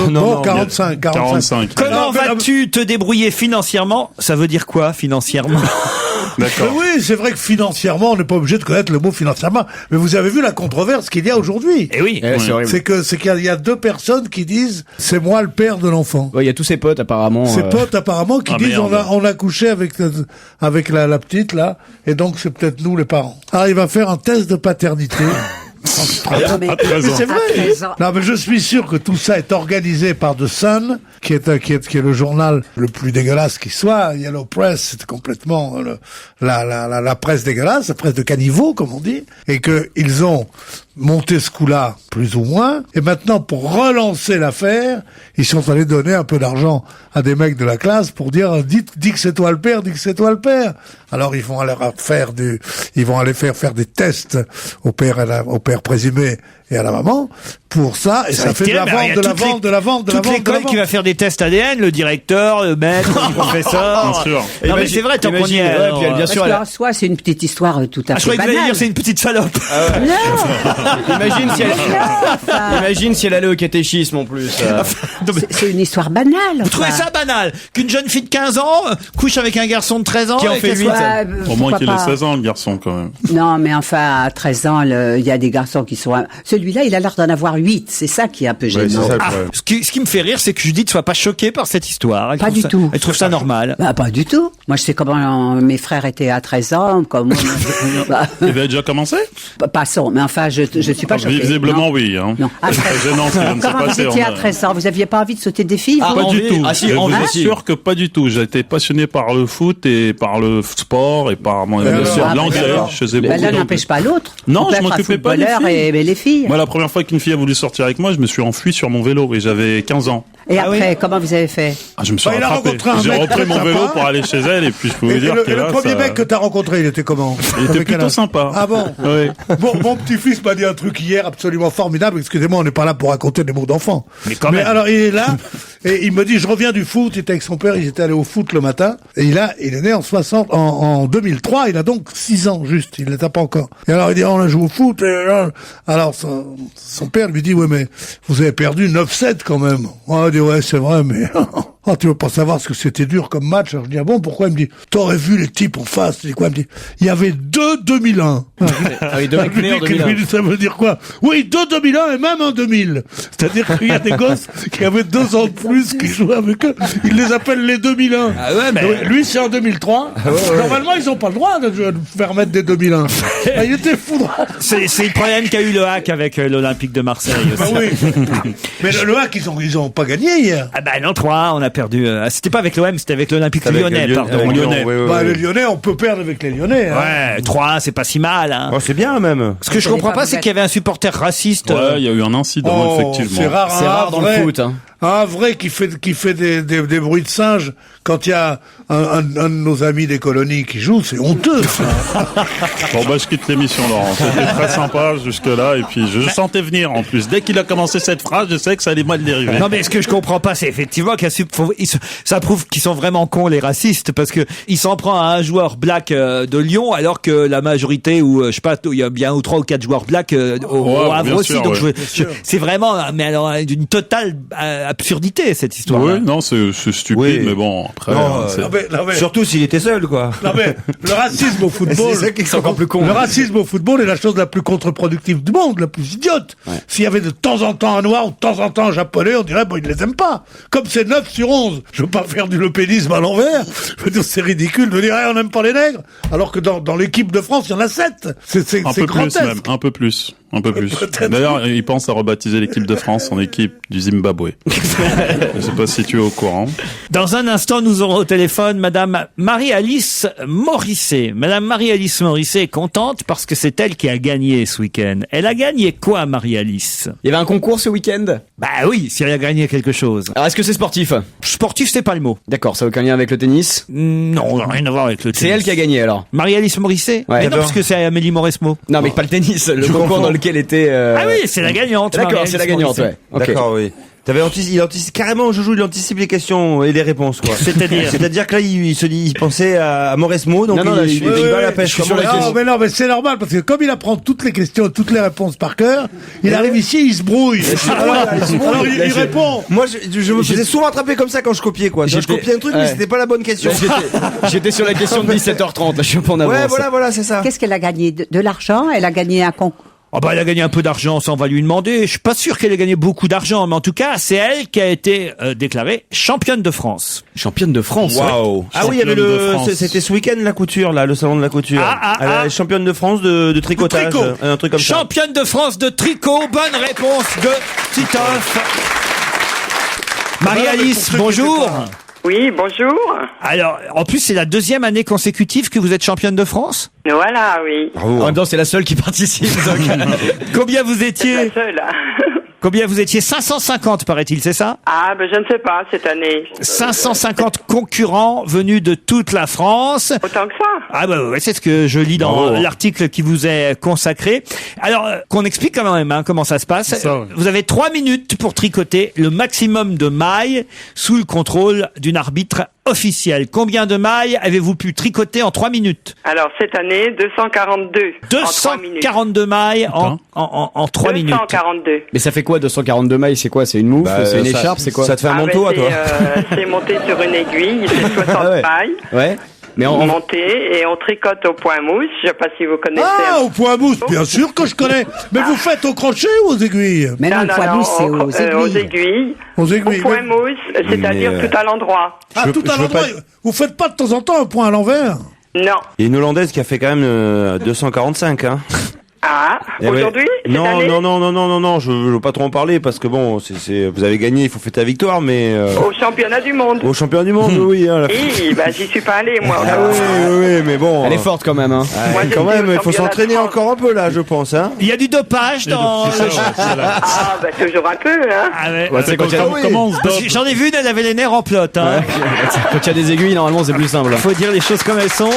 Non, 45. 45. Comment vas-tu te débrouiller financièrement? Ça veut dire quoi, financièrement? D'accord. Mais oui, c'est vrai que financièrement, on n'est pas obligé de connaître le mot financièrement. Mais vous avez vu la controverse qu'il y a aujourd'hui. Eh oui. C'est horrible. C'est qu'il y a deux personnes qui disent c'est moi le père de l'enfant. Il y a tous ses potes apparemment. Ses potes apparemment qui disent merde. on a couché avec la petite là et donc c'est peut-être nous les parents. Alors il va faire un test de paternité. À 13 ans. C'est vrai. Non, mais je suis sûr que tout ça est organisé par The Sun, qui est le journal le plus dégueulasse qui soit. Yellow Press, c'est complètement la presse dégueulasse, la presse de caniveau, comme on dit, et que ils ont monté ce coup-là, plus ou moins, et maintenant, pour relancer l'affaire, ils sont allés donner un peu d'argent à des mecs de la classe pour dire, dis que c'est toi le père, dis que c'est toi le père. Alors, ils vont aller faire des tests au père présumé et à la maman, pour ça, et ça fait de la vente. Toute l'école qui va faire des tests ADN, le directeur, le maître, le professeur. Bien sûr. Non, mais c'est vrai, tant qu'on y est. alors, bien sûr. Parce qu'en soi, c'est une petite histoire tout à je fait croyais que vous alliez banale. dire c'est une petite salope. Imagine si elle allait au catéchisme en plus. C'est une histoire banale. Vous trouvez ça banal qu'une jeune fille de 15 ans couche avec un garçon de 13 ans Qui en et fait qu'elle 8. soit- Au moins qu'il ait pas. 16 ans, le garçon, quand même. Non, mais enfin, à 13 ans, il y a des garçons qui sont... Celui-là, il a l'air d'en avoir 8. C'est ça qui est un peu Ouais, gênant. c'est ça le Ah, problème. ce qui me fait rire, c'est que Judith soit pas choquée par cette histoire. Elle Pas trouve du ça- tout. Elle trouve ça normal. Bah, pas du tout. Moi, je sais comment mes frères étaient à 13 ans, comment... bah, Il avait déjà commencé? passons, mais enfin, je suis pas choquée. Visiblement, Non. oui. Hein. Non. C'est très gênant ce qui vient de se Comment vous passer. étiez On à a- 13 ans? Vous aviez pas envie de sauter des filles, vous? Pas du tout. Ah si, je envie vous aussi. assure que pas du tout. J'ai été passionné par le foot et par le sport et par mon alors, l'anglais. alors, Je faisais Ben, beaucoup l'un d'anglais. n'empêche pas l'autre. Non, On peut je être un m'occupais pas des footballeur filles. et les filles. Moi, la première fois qu'une fille a voulu sortir avec moi, je me suis enfui sur mon vélo et j'avais 15 ans. Et après, comment vous avez fait? Ah, je me suis Bah, il a rattrapé. rencontré un J'ai mec repris très mon vélo sympa. pour aller chez elle et puis je peux vous Et dire le que là, premier ça- mec que t'as rencontré, il était comment? il était Avec quel plutôt âge? sympa. Ah bon? Oui. Bon, mon petit-fils m'a dit un truc hier absolument formidable. Excusez-moi, on n'est pas là pour raconter des mots d'enfant. Mais quand même. alors, il est là, et il me dit, je reviens du foot, il était avec son père, ils étaient allés au foot le matin, et il est né en 2003, il a donc 6 ans, juste, il l'était pas encore. Et alors, il dit, on a joué au foot, alors, son père lui dit, ouais, mais vous avez perdu 9-7 quand même. On a dit, ouais, c'est vrai, mais, Oh, tu veux pas savoir ce que c'était dur comme match? Alors, je dis, ah bon, pourquoi? Il me dit, t'aurais vu les types en face. Je dis quoi? Il me dit, il y avait 2001. Ah oui, deux mecs nés en 2001. Ça veut dire quoi? Oui, 2001 et même en 2000. C'est-à-dire qu'il y a des gosses qui avaient 2 ans de plus qui jouaient avec eux. Ils les appellent les 2001. Ah ouais, mais... Lui, c'est en 2003. Normalement, ils ont pas le droit de faire mettre des 2001. Il était fou. C'est le problème qu'a eu le HAC avec l'Olympique de Marseille aussi. Bah oui. Mais le HAC, ils ont pas gagné hier. Ah bah non, 3, on a perdu. C'était pas avec l'OM, c'était avec l'Olympique Lyonnais, pardon. Lyonnais. Les Lyonnais, on peut perdre avec les Lyonnais. Ouais, 3, c'est pas si mal. Hein. Oh, c'est bien même. Ce que je comprends pas, c'est qu'il y avait un supporter raciste. Ouais, il y a eu un incident, effectivement. C'est rare dans le foot. Hein. Un vrai qui fait des bruits de singe quand il y a un de nos amis des colonies qui joue, c'est honteux. Bon bah je quitte l'émission, Laurent. C'était très sympa jusque là et puis je sentais venir en plus. Dès qu'il a commencé cette phrase, je sais que ça allait mal dériver. Non mais ce que je comprends pas, c'est effectivement ça prouve qu'ils sont vraiment cons les racistes parce que il s'en prend à un joueur black de Lyon alors que la majorité ou je sais pas, il y a bien 3 ou 4 joueurs black au Havre aussi. Sûr, donc ouais. c'est vraiment mais alors d'une totale absurdité cette histoire. Oui, non, c'est stupide, oui. Mais bon, après. Non, mais... Surtout s'il était seul, quoi. Non, mais le racisme au football. C'est encore plus con. Le racisme au football est la chose la plus contre-productive du monde, la plus idiote. Ouais. S'il y avait de temps en temps un noir ou de temps en temps un japonais, on dirait, bon, ils ne les aiment pas. Comme c'est 9 sur 11. Je veux pas faire du lepénisme à l'envers. Je veux dire, c'est ridicule de dire, on n'aime pas les nègres. Alors que dans l'équipe de France, il y en a 7. C'est un peu grotesque. Plus même, un peu plus. D'ailleurs, ils pensent à rebaptiser l'équipe de France en équipe du Zimbabwe. Je sais pas si tu es au courant. Dans un instant, nous aurons au téléphone Madame Marie-Alice Morisset. Madame Marie-Alice Morisset est contente parce que c'est elle qui a gagné ce week-end. Elle a gagné quoi, Marie-Alice? Il y avait un concours ce week-end? Bah oui, si elle a gagné quelque chose. Alors est-ce que c'est sportif? Sportif, c'est pas le mot. D'accord, ça n'a aucun lien avec le tennis? Non, rien à voir avec le tennis. C'est elle qui a gagné alors? Marie-Alice Morisset? Ouais. Mais non, parce que c'est Amélie Mauresmo. Non, mais pas le tennis, le concours dans lequel était... Ah oui, c'est la gagnante. D'accord, c'est la gagnante, ouais. Okay. D'accord, oui. Il anticipe carrément, Joujou, il anticipe les questions et les réponses, quoi. C'est-à-dire que là, il pensait à Mauresmo, donc il va à la pêche. Mais c'est normal, parce que comme il apprend toutes les questions, toutes les réponses par cœur, il arrive ici, il se brouille. Alors il répond. Moi, je me faisais souvent attraper comme ça quand je copiais, quoi. Je copiais un truc, mais c'était pas la bonne question. J'étais sur la question de 17h30, là, je suis un peu en avance. Ouais, voilà, c'est ça. Qu'est-ce qu'elle a gagné? De l'argent? Elle a gagné un concours? Oh bah elle a gagné un peu d'argent, ça on va lui demander. Je suis pas sûr qu'elle ait gagné beaucoup d'argent, mais en tout cas, c'est elle qui a été déclarée championne de France. Championne de France. Waouh. Ah oui, il y avait c'était ce week-end la couture là, le salon de la couture. Elle est championne de France de tricotage, un truc comme ça. Championne de France de tricot. Bonne réponse de Titoff. Marie-Alice, bonjour. Oui, bonjour. Alors, en plus, c'est la 2e année consécutive que vous êtes championne de France? Voilà, oui. En même temps, c'est la seule qui participe. Donc... Combien vous étiez? La seule. Combien vous étiez? 550, paraît-il, c'est ça? Ah, ben je ne sais pas, cette année. 550 concurrents venus de toute la France. Autant que ça? Ah bah ouais, c'est ce que je lis dans l'article qui vous est consacré. Alors, qu'on explique quand même comment ça se passe. Ça, ouais. Vous avez 3 minutes pour tricoter le maximum de mailles sous le contrôle d'une arbitre officielle. Combien de mailles avez-vous pu tricoter en 3 minutes? Alors, cette année, 242. 242 mailles en 3 minutes. 242. Mais ça fait quoi, 242 mailles? C'est quoi? C'est une mouffe? C'est une écharpe? C'est quoi? Ça te fait un manteau à toi? C'est monté sur une aiguille, c'est 60 mailles. Ouais. Mais on montait et on tricote au point mousse. Je sais pas si vous connaissez. Ah, au point mousse, bien sûr que je connais. Mais vous faites au crochet ou aux aiguilles? Mais non, le point mousse, c'est aux aiguilles. Aux aiguilles. Aux aiguilles. Au point mousse, c'est-à-dire tout à l'endroit. Ah, tout à l'endroit. Vous faites pas de temps en temps un point à l'envers? Non. Il y a une Hollandaise qui a fait quand même 245, hein. Ah, aujourd'hui? Non, je veux pas trop en parler parce que bon, vous avez gagné, il faut fêter la victoire, mais... Au championnat du monde. Au championnat du monde, oui. Hein, oui, bah j'y suis pas allé, moi. Oui, mais bon... Elle est forte quand même, hein. Moi, quand même, il faut s'entraîner encore un peu, là, je pense, hein. Il y a du dopage dans... Ah, bah toujours un peu, hein. Ah ouais. C'est quand J'en ai vu, elle avait les nerfs en plot, hein. Quand il y a des aiguilles, normalement, c'est plus simple. Faut dire les choses comme elles sont.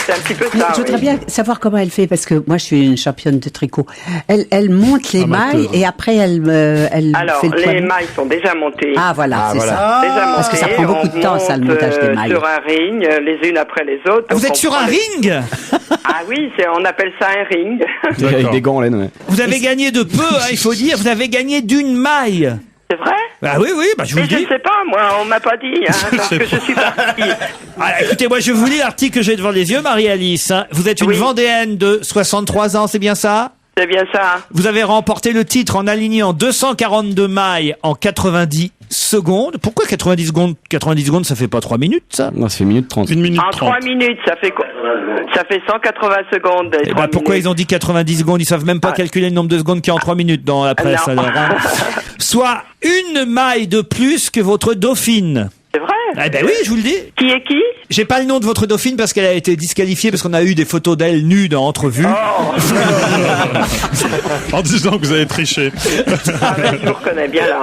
C'est un petit peu ça. Je voudrais bien savoir comment elle fait, parce que moi je suis une championne de tricot. Elle monte les mailles et après elle alors, fait le les mailles sont déjà montées. Ah voilà, c'est ça. Déjà montées, parce que ça prend beaucoup de temps, ça, le montage des mailles. Sur un ring, les unes après les autres. Vous êtes sur un ring? Ah oui, on appelle ça un ring. Avec des gants en laine, ouais. Vous avez gagné de peu, hein, il faut dire, vous avez gagné d'une maille. C'est vrai? Bah oui, bah je vous Mais le dis. je ne sais pas, moi, on m'a pas dit, parce que je suis partie. Ah, écoutez, moi je vous lis l'article que j'ai devant les yeux, Marie-Alice. Vous êtes une Vendéenne de 63 ans, c'est bien ça? C'est bien ça. Vous avez remporté le titre en alignant 242 mailles en 90 secondes. Pourquoi 90 secondes? 90 secondes, ça fait pas 3 minutes, ça? Non, ça fait 1 minute 30. 1 minute En 30. 3 minutes, ça fait quoi? Ça fait 180 secondes. Eh ben, pourquoi ils ont dit 90 secondes? Ils savent même pas calculer le nombre de secondes qu'il y a en 3 minutes dans la presse, non. alors. Hein. Soit une maille de plus que votre dauphine. C'est vrai? Eh ben oui, je vous le dis. Qui est qui? J'ai pas le nom de votre dauphine parce qu'elle a été disqualifiée parce qu'on a eu des photos d'elle nue dans Entrevue. En disant que vous avez triché. Ah, mais je vous reconnais bien là.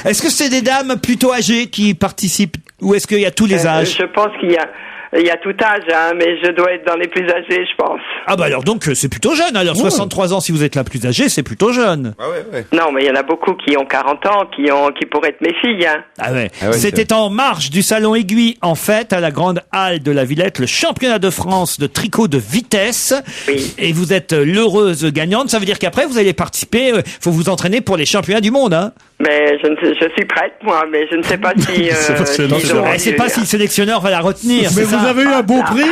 Est-ce que c'est des dames plutôt âgées qui participent ou est-ce qu'il y a tous les âges? Je pense qu'il y a tout âge, mais je dois être dans les plus âgés, je pense. Ah bah alors donc c'est plutôt jeune. Alors 63 ans si vous êtes la plus âgée, c'est plutôt jeune. Ah ouais. Non, mais il y en a beaucoup qui ont 40 ans, qui pourraient être mes filles. Ah ouais. Ah ouais, C'était en marge du salon Aiguille en fête à la grande halle de la Villette, le championnat de France de tricot de vitesse. Oui. Et vous êtes l'heureuse gagnante. Ça veut dire qu'après vous allez participer. Faut vous entraîner pour les championnats du monde, hein. Mais je suis prête, moi, mais je ne sais pas si... C'est pas si le sélectionneur va la retenir. Mais c'est ça. vous avez eu un beau prix?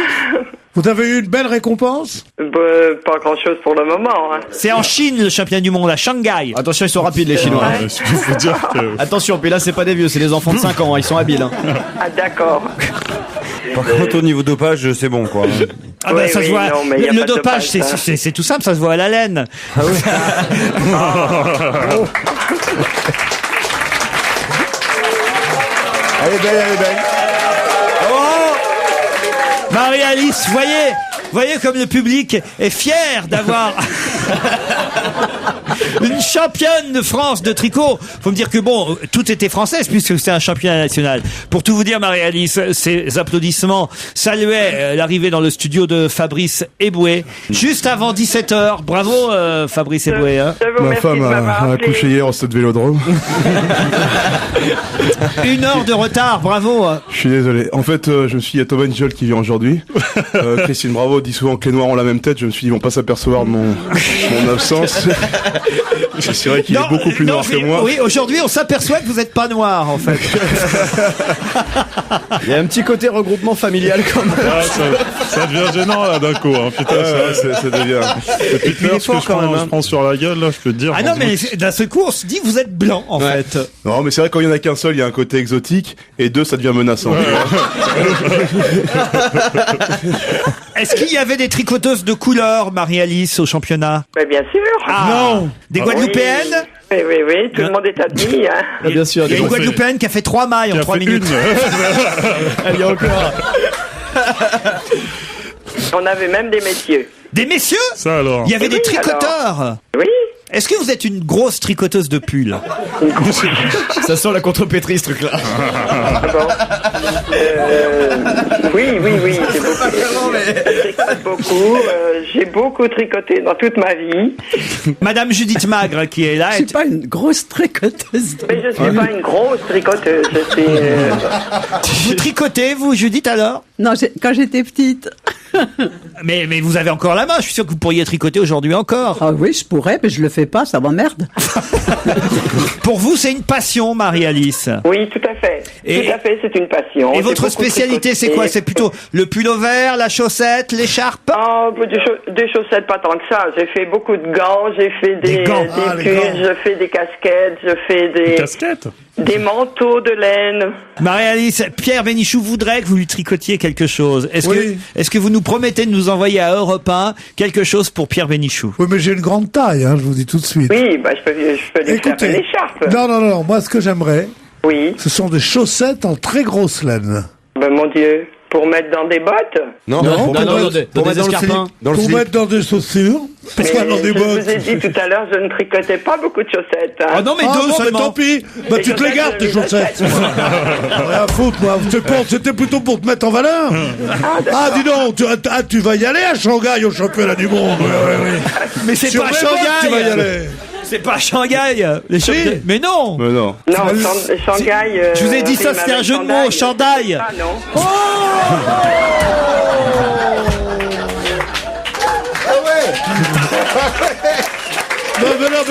Vous avez eu une belle récompense? Pas grand-chose pour le moment. C'est en Chine le championnat du monde, à Shanghai. Attention, ils sont rapides, les Chinois. Je peux vous dire que... Attention, puis là, c'est pas des vieux, c'est les enfants de 5 ans, ils sont habiles. Hein. Ah, d'accord. Par contre, au niveau dopage, c'est bon, quoi. Ah bah Oui, ça se voit. non, mais y a Le pas de dopage, dopage, ça. c'est tout simple, ça se voit à la laine. Ah oui. Elle est belle. Oh Marie-Alice, voyez comme le public est fier d'avoir une championne de France de tricot. Faut me dire que bon, tout était française puisque c'est un championnat national. Pour tout vous dire, Marie-Alice, ces applaudissements saluaient l'arrivée dans le studio de Fabrice Eboué juste avant 17h. Bravo Fabrice Eboué. Hein. Ma femme a accouché hier au stade Vélodrome. 1 heure de retard, bravo. Je suis désolé. En fait, je me suis dit, il y a Thomas Angel qui vient aujourd'hui. Christine Bravo dit souvent que les Noirs ont la même tête. Je me suis dit, ils vont pas s'apercevoir de mon absence. C'est vrai qu'il est beaucoup plus noir que moi. Oui, aujourd'hui, on s'aperçoit que vous n'êtes pas noir, en fait. Il y a un petit côté regroupement familial quand même. Ah, ça devient gênant là d'un coup. Hein. Putain, ça devient. Depuis tout à l'heure, ce que je prends sur la gueule, là, je peux te dire. Ah non, mais d'un seul coup, on se dit, vous êtes blanc, en fait. Non, mais c'est vrai, quand il y en a qu'un seul, il y a un côté exotique, et 2, ça devient menaçant. Est-ce qu'il y avait des tricoteuses de couleur, Marie-Alice, au championnat? Mais bien sûr. Non. Des Guadeloupéennes? Oui, tout le monde est admis. Hein. Ah, bien sûr. Il y a une Guadeloupéenne qui a fait 3 mailles en 3 minutes. Il y a encore. On avait même des messieurs. Des messieurs? Ça alors. Il y avait Et des oui, tricoteurs. alors. Oui. Est-ce que vous êtes une grosse tricoteuse de pull? Ça sent la contrepétrie, ce truc-là. Oui, j'ai beaucoup. J'ai beaucoup tricoté dans toute ma vie. Madame Judith Magre qui est là. Je suis pas une grosse tricoteuse. Mais je suis pas une grosse tricoteuse. Je suis. Vous tricotez, vous, Judith, alors? Non, quand j'étais petite. Mais vous avez encore la main. Je suis sûr que vous pourriez tricoter aujourd'hui encore. Ah oui, je pourrais, mais je le fais pas, ça m'emmerde. Pour vous, c'est une passion, Marie-Alice. Oui, tout à fait. Tout à fait, c'est une passion. Et J'ai votre beaucoup spécialité, c'est tricoté. quoi? C'est plutôt le pull au vert, la chaussette, l'écharpe? Oh, des chaussettes, pas tant que ça. J'ai fait beaucoup de gants, j'ai fait des pulls, je fais des casquettes, je fais des casquettes. Des manteaux de laine. Marie-Alice, Pierre Bénichou voudrait que vous lui tricotiez quelque chose. Oui. Est-ce que vous nous promettez de nous envoyer à Europe 1 quelque chose pour Pierre Bénichou? Oui, mais j'ai une grande taille, je vous dis tout de suite. Oui, je peux lui faire une écharpe. Non, moi ce que j'aimerais, oui, ce sont des chaussettes en très grosse laine. Ben mon Dieu, pour mettre dans des bottes? Non, pour mettre dans des chaussures. Parce Mais que dans des je bottes. vous ai dit tout à l'heure, je ne tricotais pas beaucoup de chaussettes. Ah non, mais deux seulement. Mais tant pis. Bah, tu te les gardes, tes chaussettes. Rien à foutre, moi. C'était plutôt pour te mettre en valeur. Ah, dis donc, tu vas y aller à Shanghai au championnat du monde. Oui. Mais c'est pas à Shanghai. Tu vas y aller. C'est pas à Shanghai. Mais non. Mais non. Non, Shanghai. Je vous ai dit ça, c'était un jeu de mots. Shanghai. Ah non. Oh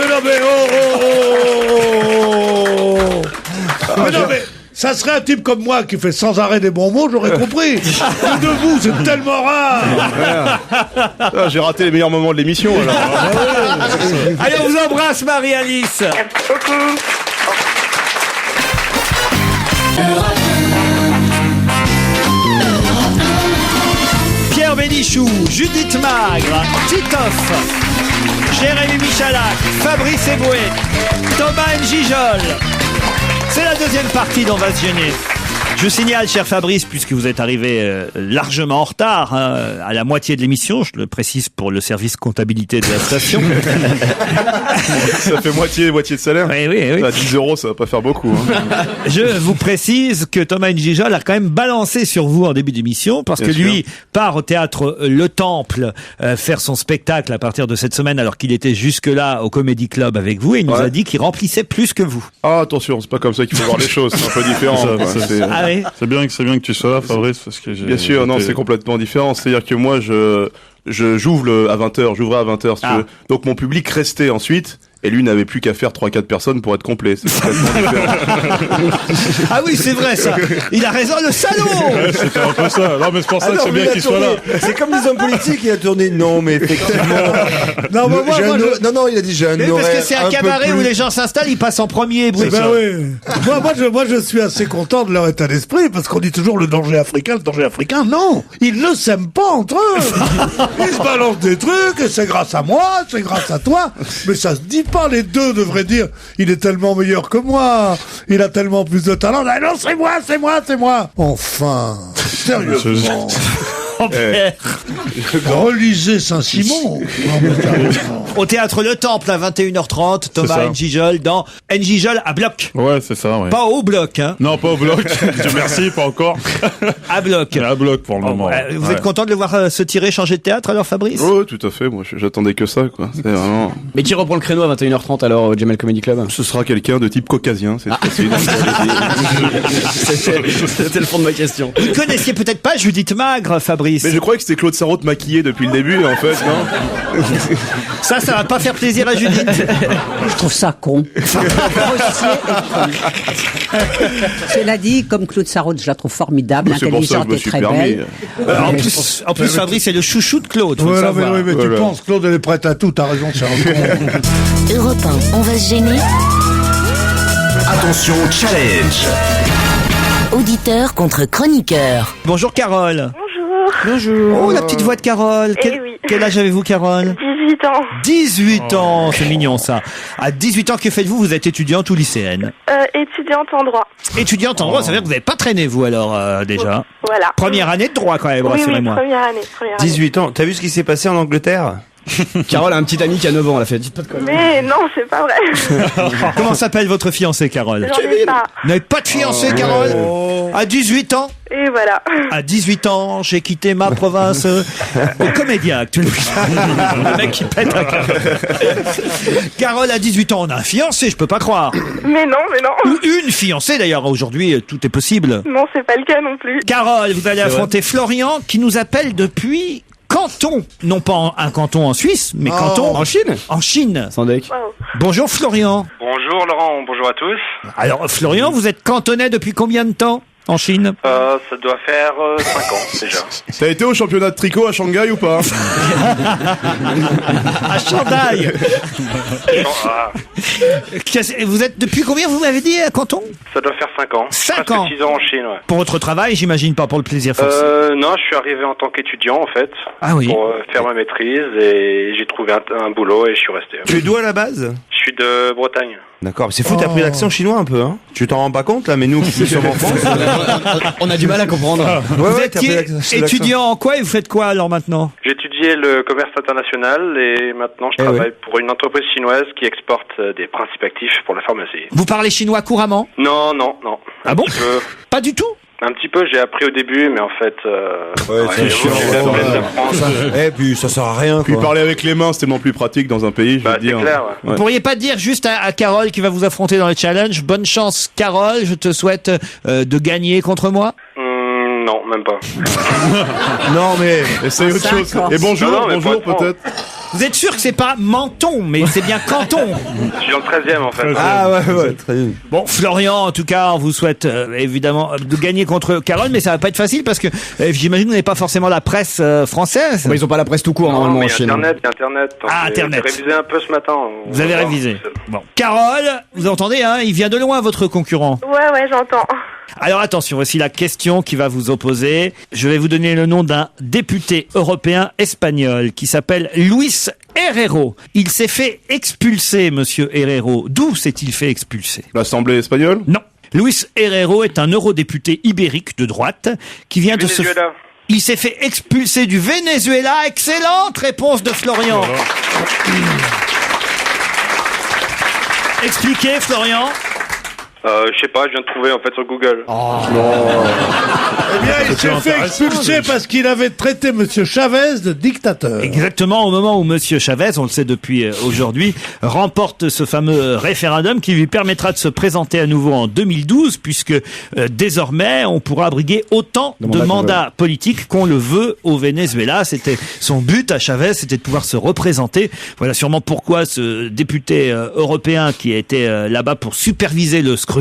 Non, mais oh. Mais non, mais ça serait un type comme moi qui fait sans arrêt des bons mots, j'aurais compris. Mais de vous, c'est tellement rare. Ah, j'ai raté les meilleurs moments de l'émission, alors. Allez, on vous embrasse, Marie-Alice. Merci beaucoup. Pierre Bénichou, Judith Magre, Titoff, Jérémy Michalak, Fabrice Eboué, Thomas Njijol. C'est la deuxième partie dont on va se gêner. Je signale, cher Fabrice, puisque vous êtes arrivé largement en retard, à la moitié de l'émission, je le précise pour le service comptabilité de la station. Ça fait moitié de salaire. Oui. À 10 €, ça va pas faire beaucoup. Hein. Je vous précise que Thomas Njijol a quand même balancé sur vous en début d'émission, parce Bien que lui sûr. part au théâtre Le Temple faire son spectacle à partir de cette semaine, alors qu'il était jusque-là au Comedy Club avec vous, et il nous a dit qu'il remplissait plus que vous. Ah, attention, c'est pas comme ça qu'il faut voir les choses, c'est un peu différent. quoi. C'est bien que tu sois là, Fabrice, parce que Bien sûr, non, c'est complètement différent. C'est-à-dire que moi, j'ouvre à 20h, j'ouvrais à 20h, si tu veux. Donc mon public restait ensuite. Et lui n'avait plus qu'à faire 3-4 personnes pour être complet. C'est complètement différent. Ah oui, c'est vrai ça. Il a raison, le salaud. Ouais, c'était un peu ça. Non, mais c'est pour ça que c'est bien qu'il soit là. C'est comme des hommes politiques, il a tourné. Non, mais effectivement. Non, il a dit jeune. Mais parce que c'est un cabaret où les gens s'installent, ils passent en premier. Ben oui. Moi, je suis assez content de leur état d'esprit parce qu'on dit toujours le danger africain. Non, ils ne s'aiment pas entre eux. Ils se balancent des trucs et c'est grâce à moi, c'est grâce à toi. Mais ça se dit pas. Les deux devraient dire il est tellement meilleur que moi, il a tellement plus de talent. Ah non, c'est moi. Enfin, sérieusement. Relisez Saint-Simon. Au théâtre Le Temple à 21h30, Thomas Njijol dans Njijol à bloc. Ouais, c'est ça, ouais. Pas au bloc, hein. Non, pas au bloc. Merci, pas encore. À bloc. À bloc pour le moment. Vous êtes content de le voir se tirer, changer de théâtre alors, Fabrice? Oui, tout à fait. Moi, j'attendais que ça, quoi. C'est vraiment. Mais qui reprend le créneau à 21h30 alors au Jamel Comedy Club? Ce sera quelqu'un de type caucasien, c'est facile. C'était le fond de ma question. Vous ne connaissiez peut-être pas Judith Magre, Fabrice? Mais je croyais que c'était Claude Sarraute maquillé depuis le début, en fait, non? Ça va pas faire plaisir à Judith. Je trouve ça con. Cela dit, comme Claude Sarraute, je la trouve formidable, intelligente et très belle. En plus, Fabrice, c'est le chouchou de Claude. Voilà, mais tu penses, Claude, elle est prête à tout, t'as raison, c'est un con. Europe 1, on va se gêner. Attention, challenge. Auditeur contre chroniqueur. Bonjour Carole. Bonjour. Oh, la petite voix de Carole. Quel âge avez-vous, Carole? 18 ans. 18 ans, c'est mignon ça. À 18 ans, que faites-vous? Vous êtes étudiante ou lycéenne? Étudiante en droit. Étudiante en droit, ça veut dire que vous n'avez pas traîné, vous, alors, déjà. Voilà. Première année de droit, quand même, rassurez-moi. Première année. 18 ans. T'as vu ce qui s'est passé en Angleterre? Carole a un petit ami qui a 9 ans, elle a fait. Dites pas de conneries. Mais non, c'est pas vrai. Comment s'appelle votre fiancé, Carole? J'en ai pas. Vous n'avez pas de fiancé, Carole? À 18 ans? Et voilà. À 18 ans, j'ai quitté ma province au Comédia actuellement. Le mec qui pète un câble. Carole, à 18 ans, on a un fiancé, je peux pas croire. Mais non. Ou une fiancée, d'ailleurs. Aujourd'hui, tout est possible. Non, c'est pas le cas non plus. Carole, vous allez affronter Florian qui nous appelle depuis Canton. Non pas un canton en Suisse, mais Canton en Chine. En Chine. Sans deck. Wow. Bonjour Florian. Bonjour Laurent, bonjour à tous. Alors Florian, vous êtes cantonais depuis combien de temps en Chine? Ça doit faire 5 ans déjà. T'as été au championnat de tricot à Shanghai ou pas? À Shanghai. Vous êtes depuis combien, vous m'avez dit, à Canton? Ça doit faire 5 ans. 5 ans. 6 ans en Chine, ouais. Pour votre travail, j'imagine, pas pour le plaisir forcément. Non, je suis arrivé en tant qu'étudiant en fait. Ah oui. Pour faire ma maîtrise et j'ai trouvé un boulot et je suis resté. Tu es d'où à la base? Je suis de Bretagne. D'accord, c'est fou, t'as pris l'accent chinois un peu, hein? Tu t'en rends pas compte, là, mais nous qui sommes en France. On a du mal à comprendre. Vous êtes étudiant en quoi et vous faites quoi alors maintenant? J'ai étudié le commerce international et maintenant je travaille pour une entreprise chinoise qui exporte des principes actifs pour la pharmacie. Vous parlez chinois couramment? Non. Ah bon? Pas du tout? Un petit peu, j'ai appris au début, mais en fait... c'est chiant. Et puis ça sert à rien, Puis parler avec les mains, c'est tellement plus pratique dans un pays, je veux dire. C'est clair, Vous pourriez pas dire juste à Carole qui va vous affronter dans les challenges, bonne chance Carole, je te souhaite de gagner contre moi? Non, même pas. Non, mais... Essaye autre chose. Et bonjour, Non, bonjour peut-être. Vous êtes sûr que c'est pas Menton, mais c'est bien Canton. Je suis dans le 13e en fait. Ah ouais, très bien. Bon, Florian, en tout cas, on vous souhaite évidemment de gagner contre Carole, mais ça va pas être facile parce que j'imagine que vous n'avez pas forcément la presse française. Ils ont pas la presse tout court normalement mais chez Internet. Internet. J'ai révisé un peu ce matin. Vous avez révisé. Bon, Carole, vous entendez, hein, il vient de loin votre concurrent. Ouais, j'entends. Alors attention, voici la question qui va vous opposer. Je vais vous donner le nom d'un député européen espagnol qui s'appelle Luis Herrero. Il s'est fait expulser, monsieur Herrero. D'où s'est-il fait expulser? L'Assemblée espagnole? Non. Luis Herrero est un eurodéputé ibérique de droite qui vient de se... Il s'est fait expulser du Venezuela. Excellente réponse de Florian. Expliquez, Florian. Je sais pas, je viens de trouver en fait sur Google. Eh bien, il s'est fait expulser parce qu'il avait traité Monsieur Chavez de dictateur. Exactement, au moment où Monsieur Chavez, on le sait depuis aujourd'hui, remporte ce fameux référendum qui lui permettra de se présenter à nouveau en 2012, puisque désormais, on pourra briguer autant de mandats politiques qu'on le veut au Venezuela. C'était son but à Chavez, c'était de pouvoir se représenter. Voilà sûrement pourquoi ce député européen qui a été là-bas pour superviser le scrutin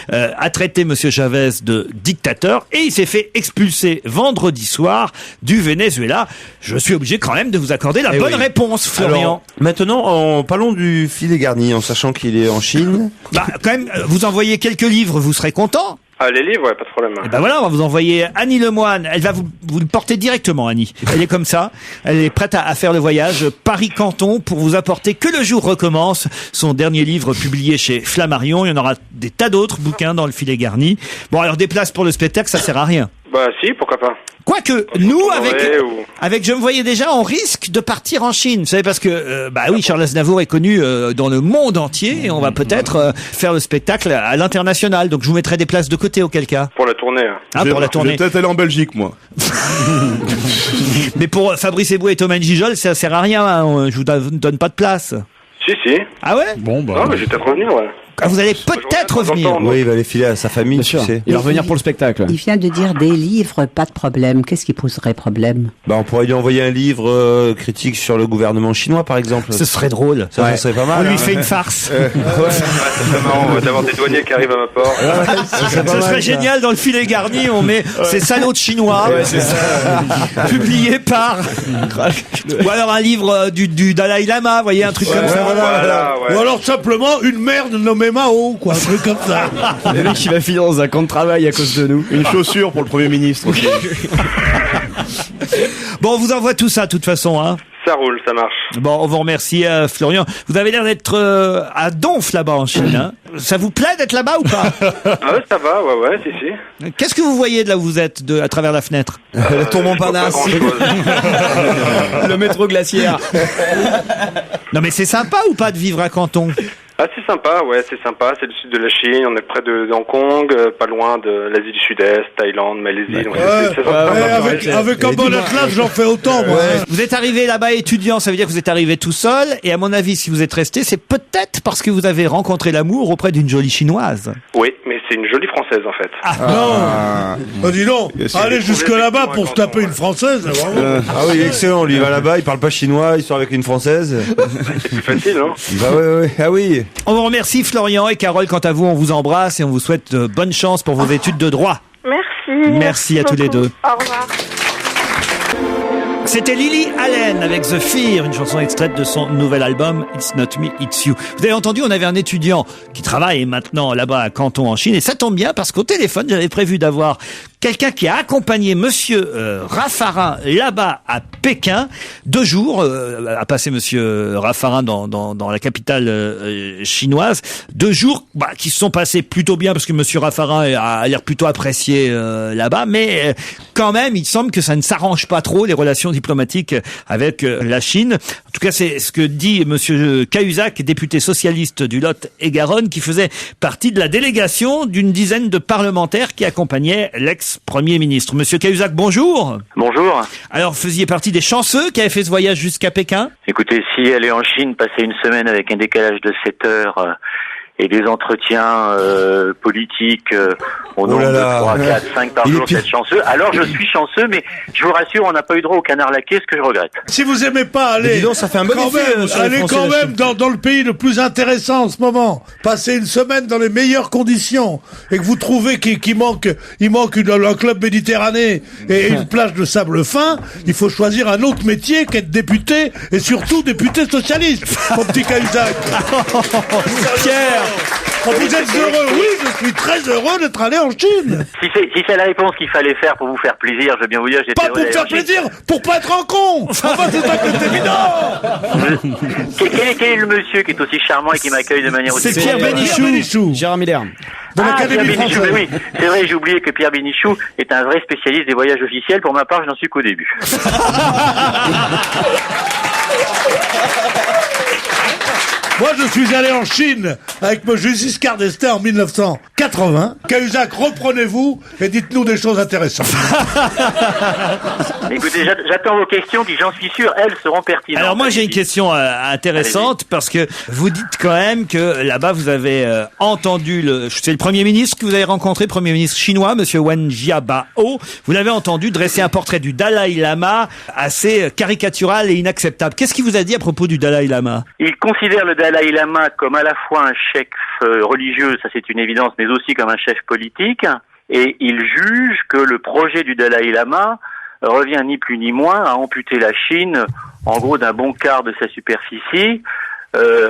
a traité Monsieur Chavez de dictateur et il s'est fait expulser vendredi soir du Venezuela. Je suis obligé quand même de vous accorder la bonne réponse, Florian. Alors, maintenant, parlons du filet garni, en sachant qu'il est en Chine. Bah, quand même, vous envoyez quelques livres, vous serez content. Ah, les livres, ouais, pas de problème. Et ben voilà, on va vous envoyer Annie Lemoine. Elle va vous le porter directement, Annie. Elle est comme ça. Elle est prête à faire le voyage Paris-Canton pour vous apporter Que le jour recommence, son dernier livre publié chez Flammarion. Il y en aura des tas d'autres bouquins dans le filet garni. Bon, alors des places pour le spectacle, ça sert à rien. Bah si, pourquoi pas. Quoique, nous, avec Je me voyais déjà, on risque de partir en Chine. Vous savez, parce que, Charles Aznavour est connu dans le monde entier et on va peut-être faire le spectacle à l'international. Donc je vous mettrai des places de côté auquel cas. Pour la tournée. Pour la tournée. Je vais peut-être aller en Belgique, moi. Mais pour Fabrice Eboué et Thomas Gijol, ça sert à rien. Hein. Je vous donne pas de place. Si. Ah ouais? Bon, non, mais je vais peut-être revenir, ouais. Ah, vous allez peut-être revenir. Oui, il va aller filer à sa famille, tu sais. Il va revenir pour le spectacle. Il vient de dire des livres, pas de problème. Qu'est-ce qui poserait problème? On pourrait lui envoyer un livre critique sur le gouvernement chinois, par exemple. Ce serait drôle. Ça serait pas mal. On lui fait une farce. C'est marrant d'avoir des douaniers qui arrivent à ma porte. Ce serait génial, dans le filet garni, on met ces salauds de chinois. C'est ça. Publié par... Ou alors un livre du Dalai Lama, vous voyez, un truc comme ça. Ou alors simplement une merde nommée Mao, quoi, un truc comme ça. Le mec qui va finir dans un camp de travail à cause de nous. Une chaussure pour le Premier ministre. Bon, on vous envoie tout ça, de toute façon, hein. Ça roule, ça marche. Bon, on vous remercie, Florian. Vous avez l'air d'être à Donf, là-bas, en Chine, hein. Ça vous plaît d'être là-bas ou pas? Ah, ça va, ouais, si. Qu'est-ce que vous voyez de là où vous êtes, à travers la fenêtre? La tour Montparnasse. Le métro glaciaire. Non, mais c'est sympa ou pas de vivre à Canton? Ah, c'est sympa, c'est sympa. C'est le sud de la Chine, on est près de Hong Kong, pas loin de l'Asie du Sud-Est, Thaïlande, Malaisie. Avec un bon atlas, j'en fais autant, moi. Vous êtes arrivé là-bas étudiant, ça veut dire que vous êtes arrivé tout seul, et à mon avis, si vous êtes resté, c'est peut-être parce que vous avez rencontré l'amour auprès d'une jolie chinoise. Oui, mais c'est une jolie française, en fait. Non. Dis donc, allez jusque là-bas pour se taper une française, vraiment. Ah oui, excellent. Lui, il va là-bas, il parle pas chinois, il sort avec une française. C'est plus facile, non? Ouais. Ah oui. On vous remercie, Florian, et Carole, quant à vous, on vous embrasse et on vous souhaite bonne chance pour vos études de droit. Merci à tous les deux. Au revoir. C'était Lily Allen avec The Fear, une chanson extraite de son nouvel album It's Not Me, It's You. Vous avez entendu, on avait un étudiant qui travaille maintenant là-bas à Canton en Chine, et ça tombe bien parce qu'au téléphone, j'avais prévu d'avoir quelqu'un qui a accompagné Monsieur Raffarin là-bas à Pékin. 2 jours a passé Monsieur Raffarin dans la capitale chinoise. 2 jours qui se sont passés plutôt bien parce que Monsieur Raffarin a l'air plutôt apprécié là-bas, mais quand même, il semble que ça ne s'arrange pas trop les relations diplomatiques avec la Chine. En tout cas, c'est ce que dit Monsieur Cahuzac, député socialiste du Lot-et-Garonne, qui faisait partie de la délégation d'une dizaine de parlementaires qui accompagnaient l'ex-premier ministre. Monsieur Cahuzac, bonjour. Bonjour. Alors, vous faisiez partie des chanceux qui avaient fait ce voyage jusqu'à Pékin? Écoutez, si aller en Chine, passer une semaine avec un décalage de 7 heures et des entretiens politiques au nombre de 3, 4, 5 par jour, c'est chanceux. Alors je suis chanceux, mais je vous rassure, on n'a pas eu droit au canard laqué, ce que je regrette. Si vous aimez pas, allez, ça fait un bon allez quand même dans le pays le plus intéressant en ce moment. Passez une semaine dans les meilleures conditions et que vous trouvez qu'il manque un club méditerranéen et une plage de sable fin, il faut choisir un autre métier qu'être député et surtout député socialiste, mon petit Cahuzac. Pierre, vous êtes heureux? Oui, je suis très heureux d'être allé en Chine. Si c'est la réponse qu'il fallait faire pour vous faire plaisir, je veux bien vous dire, j'étais pas pour faire plaisir, pour pas être en con. Enfin, c'est ça que c'est évident. Quel est le monsieur qui est aussi charmant et qui m'accueille de manière aussi... C'est Pierre Bénichou. Gérard Miller. Pierre Bénichou, mais oui, c'est vrai, j'ai oublié que Pierre Bénichou est un vrai spécialiste des voyages officiels. Pour ma part, je n'en suis qu'au début. Moi, je suis allé en Chine avec M. Giscard d'Estaing en 1980. Cahuzac, reprenez-vous et dites-nous des choses intéressantes. Écoutez, j'attends vos questions qui, j'en suis sûr, elles seront pertinentes. Alors moi, j'ai une question intéressante parce que vous dites quand même que là-bas, vous avez entendu c'est le Premier ministre que vous avez rencontré, Premier ministre chinois, Monsieur Wen Jiabao. Vous l'avez entendu dresser un portrait du Dalai Lama assez caricatural et inacceptable. Qu'est-ce qu'il vous a dit à propos du Dalai Lama? Il considère le Dalai Lama comme à la fois un chef religieux, ça c'est une évidence, mais aussi comme un chef politique, et il juge que le projet du Dalai Lama revient ni plus ni moins à amputer la Chine, en gros d'un bon quart de sa superficie,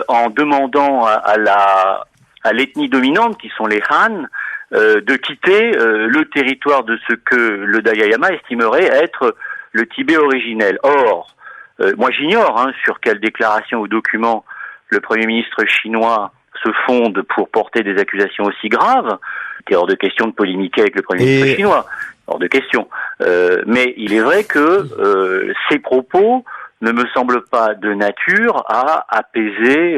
en demandant à l'ethnie dominante, qui sont les Han, de quitter le territoire de ce que le Dalai Lama estimerait être le Tibet originel. Or, moi j'ignore sur quelle déclaration ou document le Premier ministre chinois se fonde pour porter des accusations aussi graves. Il est hors de question de polémiquer avec le Premier ministre chinois. Hors de question. Mais il est vrai que ces propos ne me semblent pas de nature à apaiser,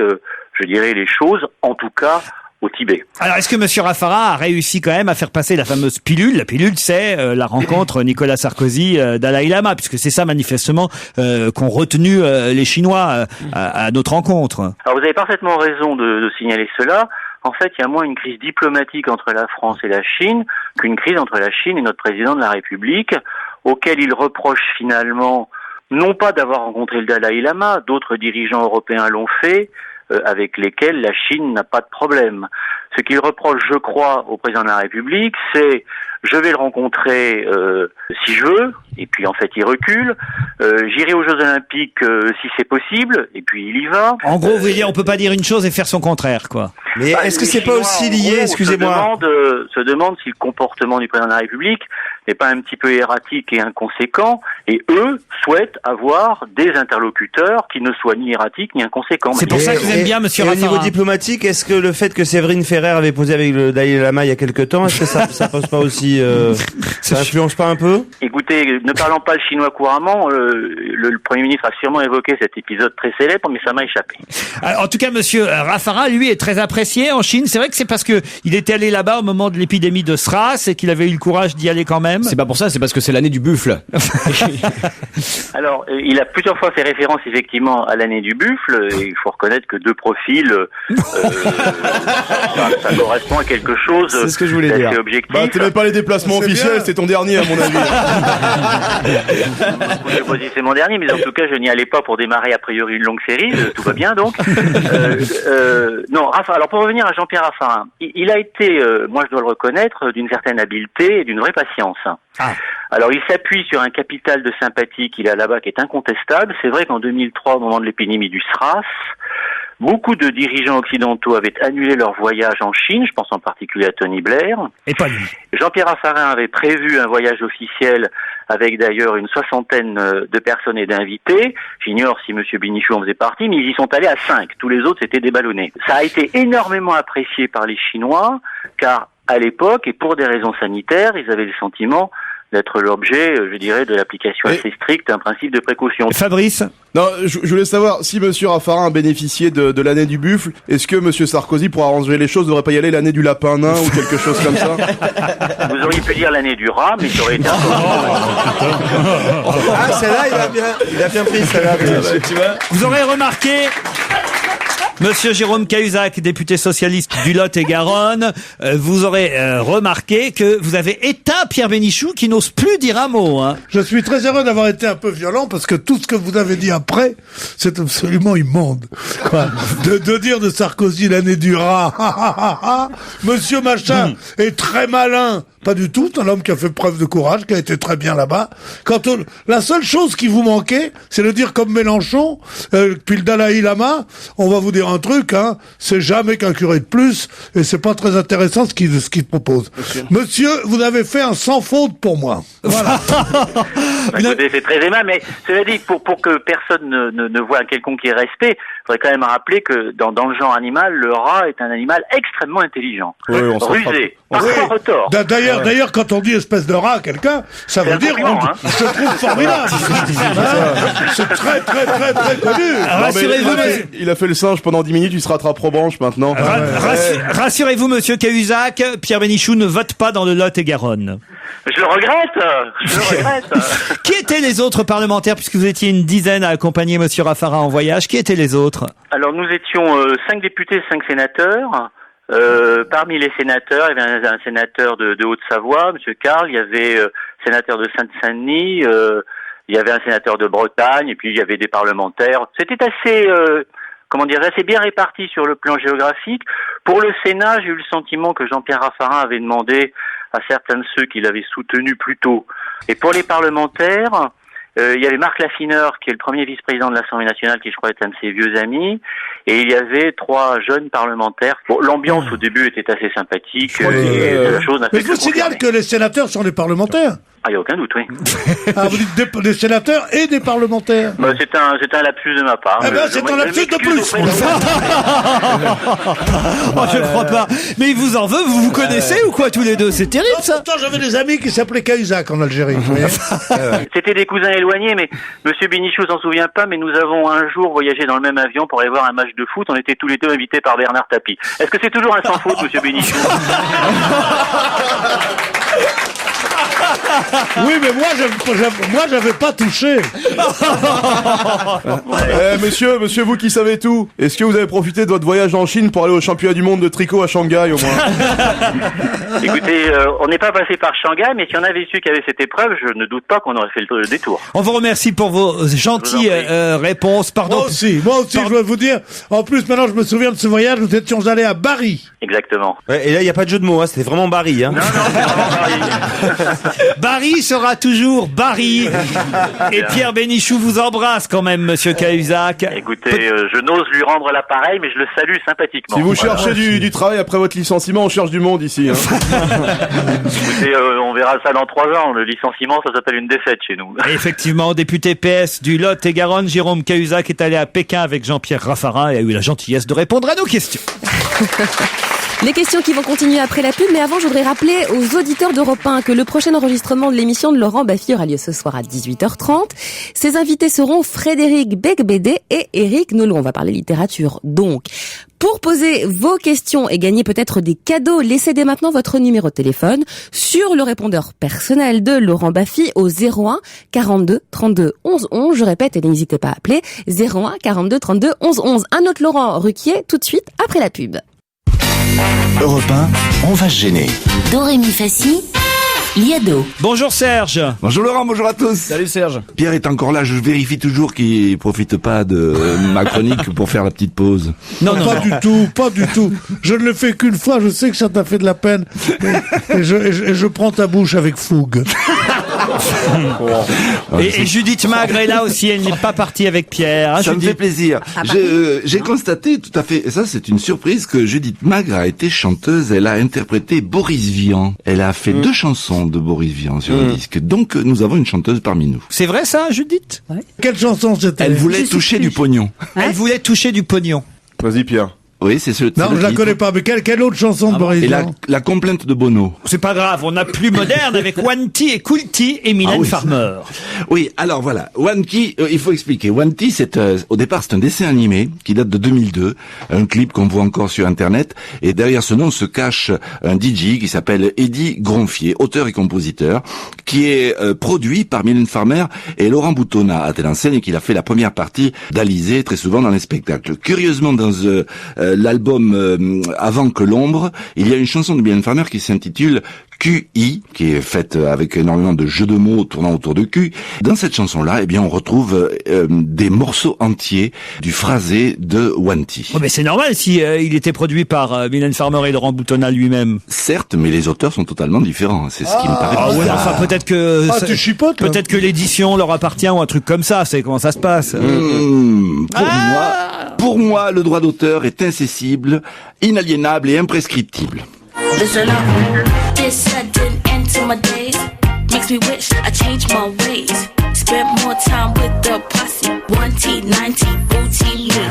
je dirais, les choses, en tout cas au Tibet. Alors, est-ce que Monsieur Raffarin a réussi quand même à faire passer la fameuse pilule? La pilule, c'est la rencontre Nicolas Sarkozy-Dalai Lama, puisque c'est ça manifestement qu'ont retenu les Chinois à notre rencontre. Alors, vous avez parfaitement raison de signaler cela. En fait, il y a moins une crise diplomatique entre la France et la Chine qu'une crise entre la Chine et notre président de la République, auquel il reproche finalement non pas d'avoir rencontré le Dalai Lama, d'autres dirigeants européens l'ont fait, avec lesquels la Chine n'a pas de problème. Ce qu'il reproche, je crois, au président de la République, c'est je vais le rencontrer si je veux, et puis en fait il recule. J'irai aux Jeux Olympiques si c'est possible, et puis il y va. En gros, vous voulez dire, on peut pas dire une chose et faire son contraire, quoi. Mais est-ce que c'est pas aussi lié, excusez-moi, se demande si le comportement du président de la République n'est pas un petit peu erratique et inconséquent, et eux souhaitent avoir des interlocuteurs qui ne soient ni erratiques ni inconséquents. C'est pour ça que vous aimez bien Monsieur Raffarin. Au niveau diplomatique, est-ce que le fait que Séverine Ferrer avait posé avec le Dalai Lama il y a quelque temps, est-ce que ça pose pas aussi, ça influence pas un peu? Écoutez, ne parlant pas le chinois couramment, le Premier ministre a sûrement évoqué cet épisode très célèbre, mais ça m'a échappé. Alors, en tout cas, Monsieur Raffarin, lui, est très apprécié en Chine. C'est vrai que c'est parce que il était allé là-bas au moment de l'épidémie de SRAS et qu'il avait eu le courage d'y aller quand même. C'est pas pour ça, c'est parce que c'est l'année du buffle. Alors, il a plusieurs fois fait référence effectivement à l'année du buffle, et il faut reconnaître que deux profils, ça correspond à quelque chose d'assez objectif. Bah, t'aimais pas les déplacements officiels, c'est ton dernier à mon avis. C'est mon dernier, mais en tout cas, je n'y allais pas pour démarrer a priori une longue série, tout va bien donc. Non, alors pour revenir à Jean-Pierre Raffarin, il a été, moi je dois le reconnaître, d'une certaine habileté et d'une vraie patience. Alors il s'appuie sur un capital de sympathie qu'il a là-bas qui est incontestable. C'est vrai qu'en 2003, au moment de l'épidémie du SRAS, beaucoup de dirigeants occidentaux avaient annulé leur voyage en Chine, je pense en particulier à Tony Blair. Et pas lui. Jean-Pierre Raffarin avait prévu un voyage officiel avec d'ailleurs une 60aine de personnes et d'invités. J'ignore si M. Bénichou en faisait partie, mais ils y sont allés à 5. Tous les autres s'étaient déballonnés. Ça a été énormément apprécié par les Chinois, car à l'époque, et pour des raisons sanitaires, ils avaient le sentiment d'être l'objet, je dirais, de l'application assez stricte d'un principe de précaution. Fabrice? Non, je voulais savoir, si Monsieur Raffarin a bénéficié de l'année du buffle, est-ce que Monsieur Sarkozy, pour arranger les choses, ne devrait pas y aller l'année du lapin nain ou quelque chose comme ça? Vous auriez pu dire l'année du rat, mais ça aurait été un peu... Ah, celle-là, il a bien pris, celle-là. Tu vois? Vous aurez remarqué Monsieur Jérôme Cahuzac, député socialiste du Lot-et-Garonne, vous aurez remarqué que vous avez éteint Pierre Bénichou qui n'ose plus dire un mot. Hein. Je suis très heureux d'avoir été un peu violent parce que tout ce que vous avez dit après, c'est absolument immonde. Quoi. De dire de Sarkozy l'année du rat, Monsieur Machin est très malin. Pas du tout, c'est un homme qui a fait preuve de courage, qui a été très bien là-bas. La seule chose qui vous manquait, c'est de dire comme Mélenchon, puis le Dalai Lama, on va vous dire un truc, hein, c'est jamais qu'un curé de plus, et c'est pas très intéressant ce qu'il propose. Monsieur, vous avez fait un sans faute pour moi. Voilà. Écoutez, c'est très aimable, mais cela dit, pour que personne ne voit un quelconque irrespect, il faudrait quand même rappeler que dans le genre animal, le rat est un animal extrêmement intelligent. Oui, rusé, parfois retors. D'ailleurs, quand on dit espèce de rat à quelqu'un, ça veut dire je te trouve formidable. C'est très, très, très, très connu. Rassurez-vous, il a fait le singe pendant 10 minutes, il se rattrape en branche maintenant. Rassurez-vous, monsieur Cahuzac, Pierre Bénichou ne vote pas dans le Lot-et-Garonne. Je le regrette. Qui étaient les autres parlementaires, puisque vous étiez une dizaine à accompagner monsieur Raffarin en voyage? Qui étaient les autres? Alors, nous étions 5 députés, 5 sénateurs. Parmi les sénateurs, il y avait un sénateur de Haute-Savoie, monsieur Carl, il y avait sénateur de Seine-Saint-Denis, il y avait un sénateur de Bretagne, et puis il y avait des parlementaires. C'était assez, assez bien réparti sur le plan géographique. Pour le Sénat, j'ai eu le sentiment que Jean-Pierre Raffarin avait demandé à certains de ceux qu'il avait soutenus plus tôt. Et pour les parlementaires, il y avait Marc Laffineur, qui est le premier vice-président de l'Assemblée nationale, qui je crois est un de ses vieux amis, et il y avait 3 jeunes parlementaires. Bon, l'ambiance au début était assez sympathique, la chose n'a fait mais je vous signale que les sénateurs sont des parlementaires. Ah, il n'y a aucun doute, oui. Ah, vous dites des sénateurs et des parlementaires. Bah, c'est un lapsus de ma part. Eh ben, c'est un lapsus de plus. Je ne crois pas. Mais il vous en veut, vous vous connaissez ou quoi tous les deux? C'est terrible, ça. Pourtant, j'avais des amis qui s'appelaient Cahuzac en Algérie. C'était des cousins éloignés, mais monsieur Bénichou s'en souvient pas, mais nous avons un jour voyagé dans le même avion pour aller voir un match de foot. On était tous les deux invités par Bernard Tapie. Est-ce que c'est toujours un sans faute, monsieur Bénichou? Oui, mais moi, j'avais pas touché. Monsieur, vous qui savez tout, est-ce que vous avez profité de votre voyage en Chine pour aller au championnat du monde de tricot à Shanghai, au moins? Écoutez, on n'est pas passé par Shanghai, mais si on avait su qu'il y avait cette épreuve, je ne doute pas qu'on aurait fait le détour. On vous remercie pour vos gentilles réponses. Pardon. Moi aussi, je veux vous dire, en plus, maintenant, je me souviens de ce voyage, nous étions allés à Bari. Exactement. Ouais, et là, il n'y a pas de jeu de mots, hein, c'était vraiment Bari. Hein. Non, c'est vraiment Bari. Barry sera toujours Barry. Et Pierre Bénichou vous embrasse quand même, monsieur Cahuzac. Écoutez, je n'ose lui rendre l'appareil, mais je le salue sympathiquement. Si vous cherchez du travail après votre licenciement, on cherche du monde ici. Hein. Écoutez, on verra ça dans 3 ans. Le licenciement, ça s'appelle une défaite chez nous. Effectivement, député PS du Lot-et-Garonne, Jérôme Cahuzac est allé à Pékin avec Jean-Pierre Raffarin et a eu la gentillesse de répondre à nos questions. Les questions qui vont continuer après la pub, mais avant, je voudrais rappeler aux auditeurs d'Europe 1 que le prochain enregistrement de l'émission de Laurent Baffy aura lieu ce soir à 18h30. Ses invités seront Frédéric Becbédé et Éric Nolot. On va parler littérature, donc. Pour poser vos questions et gagner peut-être des cadeaux, laissez dès maintenant votre numéro de téléphone sur le répondeur personnel de Laurent Baffy au 01 42 32 11 11. Je répète, et n'hésitez pas à appeler 01 42 32 11 11. Un autre Laurent Ruquier tout de suite après la pub. Europe 1, on va se gêner. Dorémy Fassi, Liado. Bonjour Serge. Bonjour Laurent, bonjour à tous. Salut Serge. Pierre est encore là, je vérifie toujours qu'il profite pas de ma chronique pour faire la petite pause. Non, pas du tout. Je ne le fais qu'une fois, je sais que ça t'a fait de la peine. Et je prends ta bouche avec fougue. Et Judith Magre est là aussi, elle n'est pas partie avec Pierre. Hein, ça Judith me fait plaisir. J'ai constaté tout à fait, et ça c'est une surprise, que Judith Magre a été chanteuse, elle a interprété Boris Vian. Elle a fait 2 chansons de Boris Vian sur le disque. Donc nous avons une chanteuse parmi nous. C'est vrai ça, Judith? Ouais. Quelle chanson c'était? Elle voulait toucher du pognon. Elle voulait toucher du pognon. Vas-y Pierre. Oui, c'est ce. Non, je la connais pas, mais quelle autre chanson de Boris Et Vian? la complainte de Bono. C'est pas grave, on a plus moderne avec One T et Cool T et Mylène Farmer. Oui, alors voilà, One T, il faut expliquer. One T, au départ, c'est un dessin animé qui date de 2002, un clip qu'on voit encore sur Internet, et derrière ce nom se cache un DJ qui s'appelle Eddie Gronfier, auteur et compositeur, qui est produit par Mylène Farmer et Laurent Boutonnat à telle enseigne qu'il a fait la première partie d'Alizé très souvent dans les spectacles. Curieusement, dans l'album Avant que l'ombre, il y a une chanson de Mylène Farmer qui s'intitule QI, qui est faite avec énormément de jeux de mots tournant autour de Q. Dans cette chanson-là, eh bien, on retrouve des morceaux entiers du phrasé de One T. Oh, mais c'est normal si il était produit par Mylène Farmer et Laurent Boutonnat lui-même. Certes, mais les auteurs sont totalement différents. C'est ce qui me paraît bizarre. Ouais, enfin, peut-être que tu chipotes, là. peut-être que l'édition leur appartient ou un truc comme ça. C'est comment ça se passe. Pour moi, le droit d'auteur est incessible, inaliénable et imprescriptible. Listen up, this I didn't enter my days. Makes me wish I changed my ways. Spent more time with the posse. 1T, 9T, OT, me.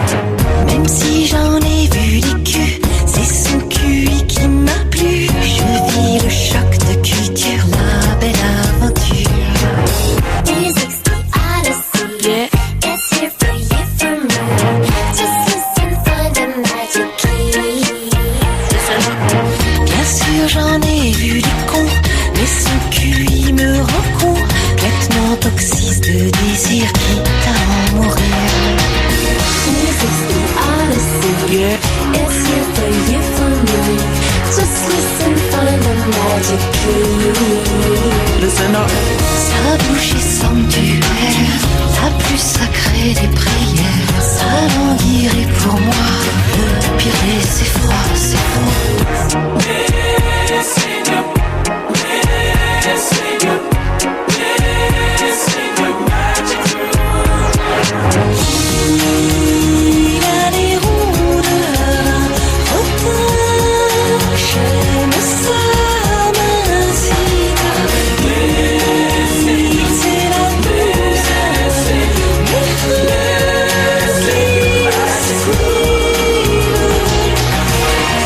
Même si j'en ai vu des culs, c'est son QI qui m'a plu. Je vis le choc de culture, la belle aventure. Music's the odyssey. Yeah. It's here for you, for me. Just listen, find the magic key. Listen up. Bien sûr j'en ai vu des cons, mais son QI me rend con. Vêtements toxiques de désir, quitte à en mourir. Music's the odyssey. Yeah. It's here for you, for me. Just listen, find the magic key. Listen up. Sa bouche est sanctuaire, la plus sacrée des prières. Sa languirait pour moi, le pire c'est froid, c'est froid. Il a des rondeurs, retard, j'aime sa musique. C'est la douceur,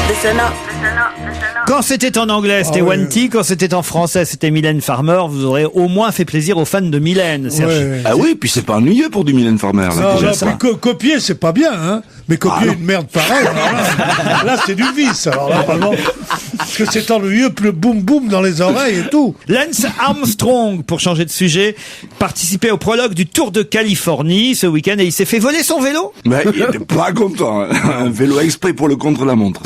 Listen up. Quand c'était en anglais, c'était One T. Quand c'était en français, c'était Mylène Farmer. Vous aurez au moins fait plaisir aux fans de Mylène, Serge. Ouais. Ah oui, puis c'est pas ennuyeux pour du Mylène Farmer. Là, Non, déjà, là, ça. puis copier, c'est pas bien, hein. Mais copier une merde pareille, alors là, c'est du vice. Alors là, vraiment, parce que c'est ennuyeux, plus boum boum dans les oreilles et tout. Lance Armstrong, pour changer de sujet, participait au prologue du Tour de Californie ce week-end et il s'est fait voler son vélo. Mais il était pas content. Un vélo exprès pour le contre-la-montre.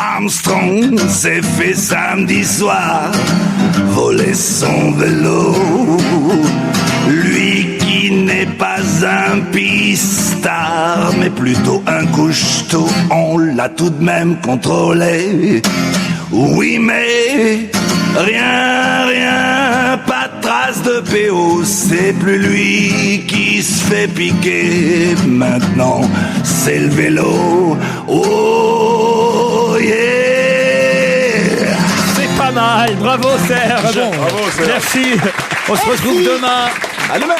Armstrong s'est fait samedi soir voler son vélo. Lui qui n'est pas un pistard, mais plutôt un couche-tôt, on l'a tout de même contrôlé. Oui, mais rien, pas de trace de PO, c'est plus lui qui se fait piquer. Maintenant, c'est le vélo. Oh, yeah! C'est pas mal, bravo Serge. Bravo, Serge. Merci, on se retrouve demain. À demain.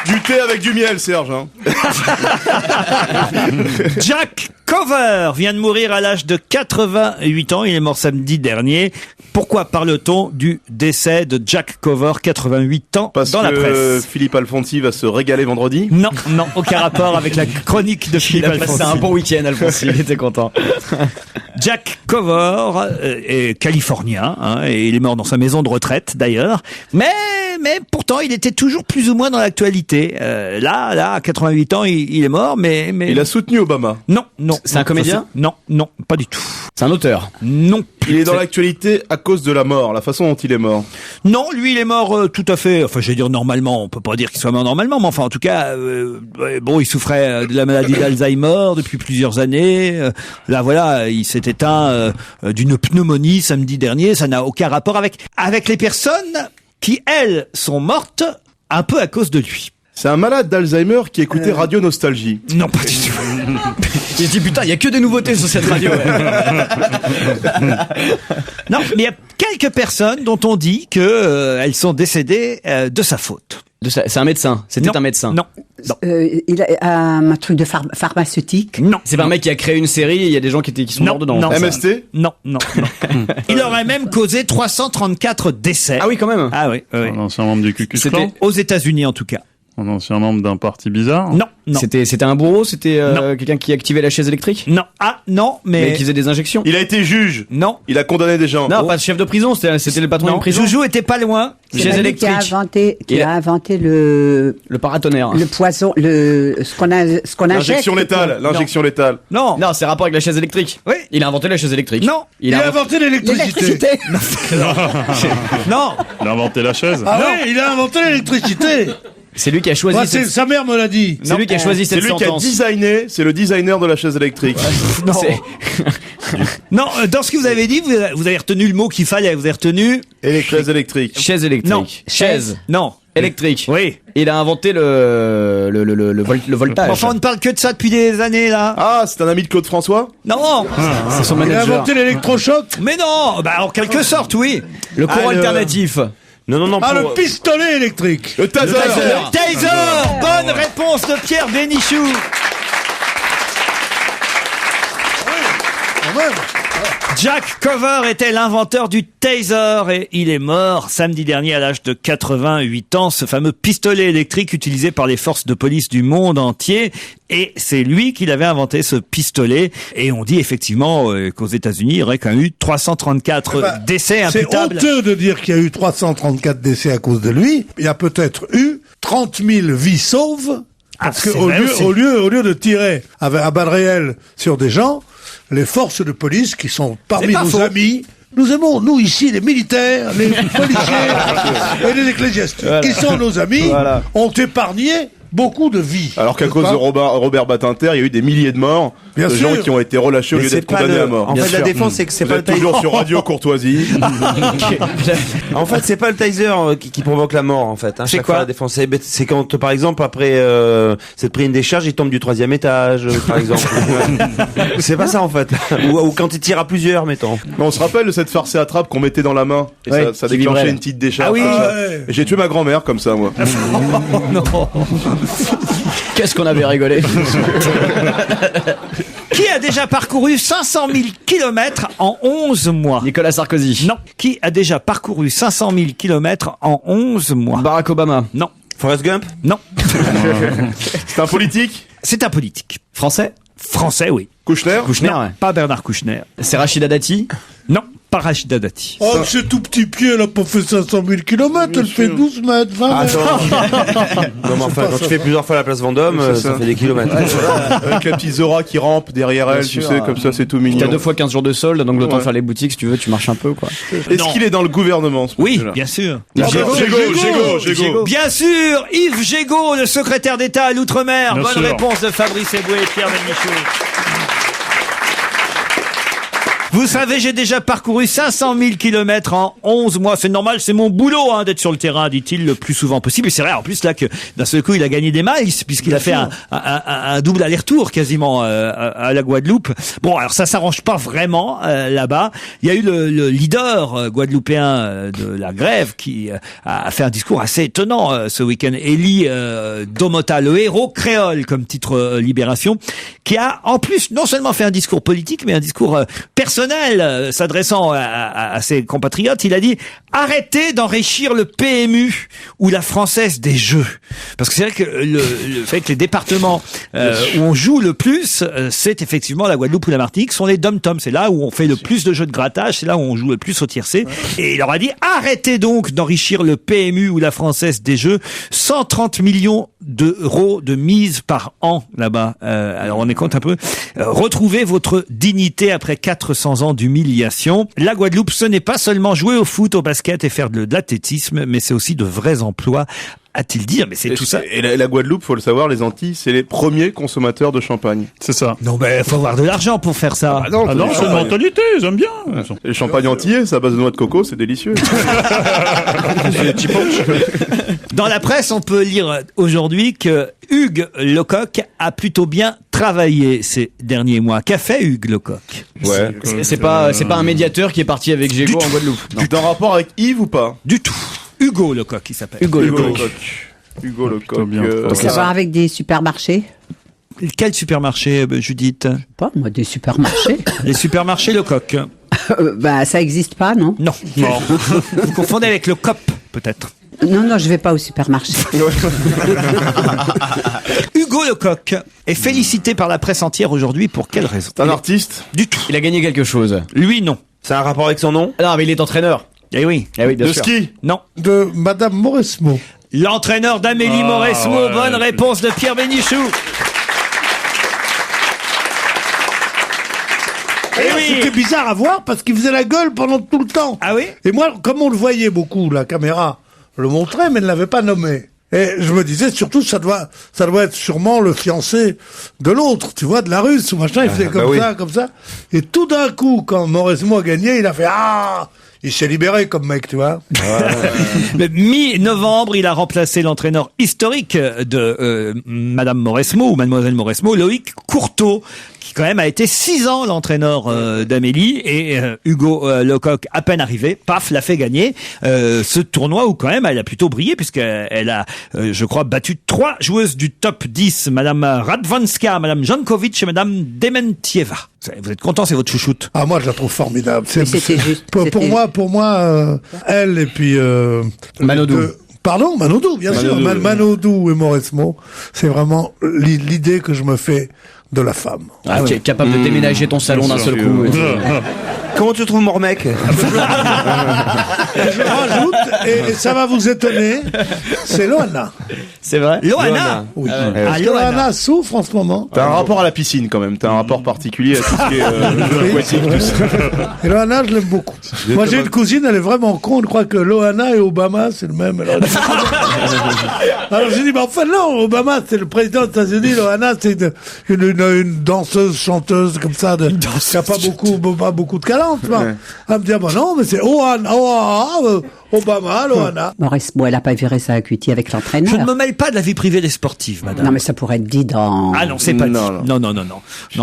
Du thé avec du miel, Serge. Hein. Jack Cover vient de mourir à l'âge de 88 ans. Il est mort samedi dernier. Pourquoi parle-t-on du décès de Jack Cover, 88 ans, dans la presse? Philippe Alfonsi va se régaler vendredi. Non, aucun rapport avec la chronique de Philippe Alfonsi. C'est un bon week-end, Alfonsi, il était content. Jack Cover est californien, hein, et il est mort dans sa maison de retraite d'ailleurs. Mais pourtant, il était toujours plus ou moins dans l'actualité. Là, à 88 ans, il est mort, mais... Il a soutenu Obama. Non. C'est un comédien? Non, pas du tout. C'est un auteur? Non. Il est dans l'actualité à cause de la mort, la façon dont il est mort. Non, lui, il est mort tout à fait. Enfin, je vais dire normalement. On peut pas dire qu'il soit mort normalement, mais enfin, en tout cas, il souffrait de la maladie d'Alzheimer depuis plusieurs années. Là, voilà, il s'est éteint d'une pneumonie samedi dernier. Ça n'a aucun rapport avec les personnes qui, elles, sont mortes un peu à cause de lui. C'est un malade d'Alzheimer qui écoutait Radio Nostalgie. Non, pas du tout. J'ai dit, putain, il y a que des nouveautés sur cette radio. Non, mais il y a quelques personnes dont on dit que elles sont décédées de sa faute. C'est un médecin. C'était un médecin. Non. Il a un truc de pharmaceutique. Non. C'est pas un mec qui a créé une série et il y a des gens qui sont morts dedans. Non. MST? Non. Il aurait même causé 334 décès. Ah oui, quand même. Ah oui. Un ancien membre du Ku Klux Klan. Aux États-Unis en tout cas. Un ancien membre d'un parti bizarre. Non. C'était un bourreau, c'était quelqu'un qui activait la chaise électrique. Non. Ah non, mais qui faisait des injections. Il a été juge. Non. Il a condamné des gens. Non, pas le chef de prison, c'était le patron d'une prison. Joujou était pas loin. Chaise électrique. Qui a inventé le paratonnerre. Le poison, ce qu'on injecte. L'injection létale. Non, c'est rapport avec la chaise électrique. Oui. Il a inventé la chaise électrique. Non. Il a inventé l'électricité. Non. Il a inventé la chaise. Ah oui, il a inventé l'électricité. C'est lui qui a choisi. Sa mère me l'a dit. C'est lui qui a choisi cette sentence. C'est lui qui a designé. C'est le designer de la chaise électrique. Non. Non, dans ce que vous avez dit, vous avez retenu le mot qu'il fallait. Vous avez retenu chaise électrique. Chaise électrique. Non. Chaise. Non. Électrique. Oui. Il a inventé le voltage. Enfin, on ne parle que de ça depuis des années là. Ah, c'est un ami de Claude François? Non. C'est son manager. Il a inventé l'électrochoc. Mais non. En quelque sorte, oui. Le courant alternatif. Non. Le pistolet électrique. Le taser. Le taser. Bonne réponse de Pierre Bénichou. Jack Cover était l'inventeur du taser et il est mort samedi dernier à l'âge de 88 ans. Ce fameux pistolet électrique utilisé par les forces de police du monde entier. Et c'est lui qui l'avait inventé, ce pistolet. Et on dit effectivement qu'aux États-Unis, il y aurait quand même eu 334 décès imputables. C'est honteux de dire qu'il y a eu 334 décès à cause de lui. Il y a peut-être eu 30 000 vies sauves. Parce qu'au lieu de tirer avec un balle réel sur des gens, les forces de police qui sont parmi nos amis, nous aimons, nous ici, les militaires, les policiers et les ecclésiastiques, qui sont nos amis, ont épargné beaucoup de vies. Alors qu'à cause de Robert Badinter, il y a eu des milliers de morts, gens qui ont été relâchés au lieu d'être condamnés à mort. En fait, la défense, c'est que c'est pas le taser. Toujours sur Radio Courtoisie. En fait, c'est pas le taser qui provoque la mort, en fait. C'est quoi la défense? C'est quand, par exemple, après s'être pris une décharge, il tombe du 3e étage, par exemple. C'est pas ça, en fait. Ou quand il tire à plusieurs, mettons. On se rappelle de cette farce et attrape qu'on mettait dans la main et ça déclenchait une petite décharge. Ah oui. J'ai tué ma grand-mère comme ça, moi. Non. Qu'est-ce qu'on avait rigolé. Qui a déjà parcouru 500 000 kilomètres en 11 mois? Nicolas Sarkozy. Non. Qui a déjà parcouru 500 000 kilomètres en 11 mois? Barack Obama. Non. Forrest Gump? Non. C'est un politique? C'est un politique. Français? Français, oui. Kouchner? Kouchner, Non, ouais. pas Bernard Kouchner. C'est Rachida Dati? Non, pas Rachida Dati. Oh, ce tout petit pied, elle a pas fait 500 000 kilomètres, elle fait 12 mètres, 20 mètres. Non, mais enfin, quand tu fais plusieurs fois la place Vendôme, ça fait des kilomètres. Avec la petite Zora qui rampe derrière elle, tu sais, comme ça, c'est tout mignon. T'as 2 fois 15 jours de solde, donc le temps de faire les boutiques, si tu veux, tu marches un peu, quoi. Est-ce qu'il est dans le gouvernement, ce Oui, monsieur-là? bien sûr. Gégaud. Bien sûr, Yves Gégaud, le secrétaire d'État à l'Outre-mer. Bonne réponse de Fabrice Eboué et Pierre Bénichou. Vous savez, j'ai déjà parcouru 500 000 kilomètres en 11 mois. C'est normal, c'est mon boulot d'être sur le terrain, dit-il, le plus souvent possible. Et c'est vrai, en plus, là, que d'un seul coup, il a gagné des miles, puisqu'il a fait un double aller-retour quasiment à la Guadeloupe. Bon, alors ça s'arrange pas vraiment là-bas. Il y a eu le leader guadeloupéen de la grève qui a fait un discours assez étonnant ce week-end. Élie Domota, le héros créole, comme titre Libération, qui a en plus non seulement fait un discours politique, mais un discours personnel s'adressant à ses compatriotes. Il a dit « Arrêtez d'enrichir le PMU ou la Française des Jeux ». Parce que c'est vrai que le fait que les départements où on joue le plus, c'est effectivement la Guadeloupe ou la Martinique, sont les dom-toms. C'est là où on fait le plus de jeux de grattage, c'est là où on joue le plus au tiercé. Et il leur a dit « Arrêtez donc d'enrichir le PMU ou la Française des Jeux. 130 millions d'euros de mise par an là-bas. Alors on est compte un peu. Retrouvez votre dignité après 400 ans d'humiliation. La Guadeloupe, ce n'est pas seulement jouer au foot, au basket et faire de l'athlétisme, mais c'est aussi de vrais emplois, a-t-il dit. Mais c'est tout ça. Et la Guadeloupe, faut le savoir, les Antilles, c'est les premiers consommateurs de champagne. C'est ça. Non, ben, faut avoir de l'argent pour faire ça. Ah non, c'est une mentalité, j'aime bien. Et le champagne antillais, c'est à base de noix de coco, c'est délicieux. Dans la presse, on peut lire aujourd'hui que Hugues Lecoq a plutôt bien travaillé ces derniers mois. Qu'a fait Hugues Lecoq? Ouais. C'est pas un médiateur qui est parti avec Gégaud en Guadeloupe. Tu es en rapport avec Yves ou pas? Du tout. Hugo Lecoq, il s'appelle. Hugo Lecoq. Hugo Lecoq. Faut savoir avec des supermarchés. Quel supermarché, Judith? Pas moi, des supermarchés. Les supermarchés Lecoq. Bah, ça existe pas, non? Non. Vous confondez avec le COP, peut-être. Non, je vais pas au supermarché. Hugo Lecoq est félicité par la presse entière aujourd'hui pour quelle raison? C'est un artiste? Du tout. Il a gagné quelque chose. Lui, non. C'est un rapport avec son nom? Non, mais il est entraîneur. Eh oui. Bien De sûr. ski? Non. De Madame Mauresmo. L'entraîneur d'Amélie Mauresmo. ouais. Bonne réponse de Pierre Bénichou. C'était bizarre à voir parce qu'il faisait la gueule pendant tout le temps. Ah oui? Et moi, comme on le voyait beaucoup, la caméra le montrait, mais ne l'avait pas nommé. Et je me disais, surtout, ça doit être sûrement le fiancé de l'autre, tu vois, de la Russe ou machin. Il faisait comme ça. Et tout d'un coup, quand Mauresmo a gagné, il a fait il s'est libéré comme mec, tu vois. Le mi-novembre, il a remplacé l'entraîneur historique de Madame Mauresmo ou Mademoiselle Mauresmo, Loïc Courteau, qui quand même a été 6 ans l'entraîneur d'Amélie, et Hugo Lecoq, à peine arrivé, paf, l'a fait gagner ce tournoi où quand même elle a plutôt brillé, puisqu'elle a, je crois, battu 3 joueuses du top 10, Madame Radwanska, Madame Jankovic et Madame Dementieva. Vous êtes content, c'est votre chouchoute? Ah, moi, je la trouve formidable. C'était juste. Pour moi, elle et puis... Manodou. Pardon, Manodou, bien sûr. Manodou et Mauresmo, c'est vraiment l'idée que je me fais de la femme. Ah, qui est capable de déménager ton salon d'un seul coup. Comment tu trouves mon mec? Je rajoute, et ça va vous étonner, c'est Loana. C'est vrai? Loana? Oui. Loana souffre en ce moment. T'as un rapport à la piscine quand même, t'as un rapport particulier à tout ce qui est jeu aquatique, tout ça. Et Loana, je l'aime beaucoup. Moi, j'ai une cousine, elle est vraiment con, elle croit que Loana et Obama, c'est le même. Alors j'ai dit, mais enfin non, Obama, c'est le président des États-Unis, Loana, c'est une danseuse, chanteuse, comme ça, qui a pas beaucoup de talent, tu vois. Elle me dit, bah non, mais c'est Obama, Loana. Mauresmo, elle a pas viré sa acuité avec l'entraîneur. Je ne me mêle pas de la vie privée des sportifs, madame. Non, mais ça pourrait être dit dans... Ah non, c'est pas dit. Non.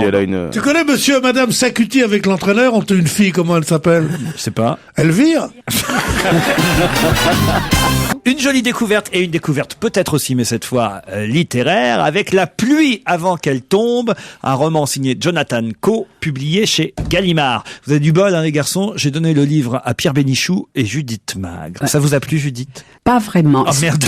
Elle a une... Tu connais monsieur et madame Sacuti avec l'entraîneur, ont une fille, comment elle s'appelle? Je sais pas. Elvire. Une jolie découverte, et une découverte peut-être aussi, mais cette fois littéraire, avec La pluie avant qu'elle tombe, un roman signé Jonathan Coe, publié chez Gallimard. Vous avez du bol, hein, les garçons. J'ai donné le livre à Pierre Bénichou et Judith Magre. Ça vous a plu, Judith? Pas vraiment. Oh merde.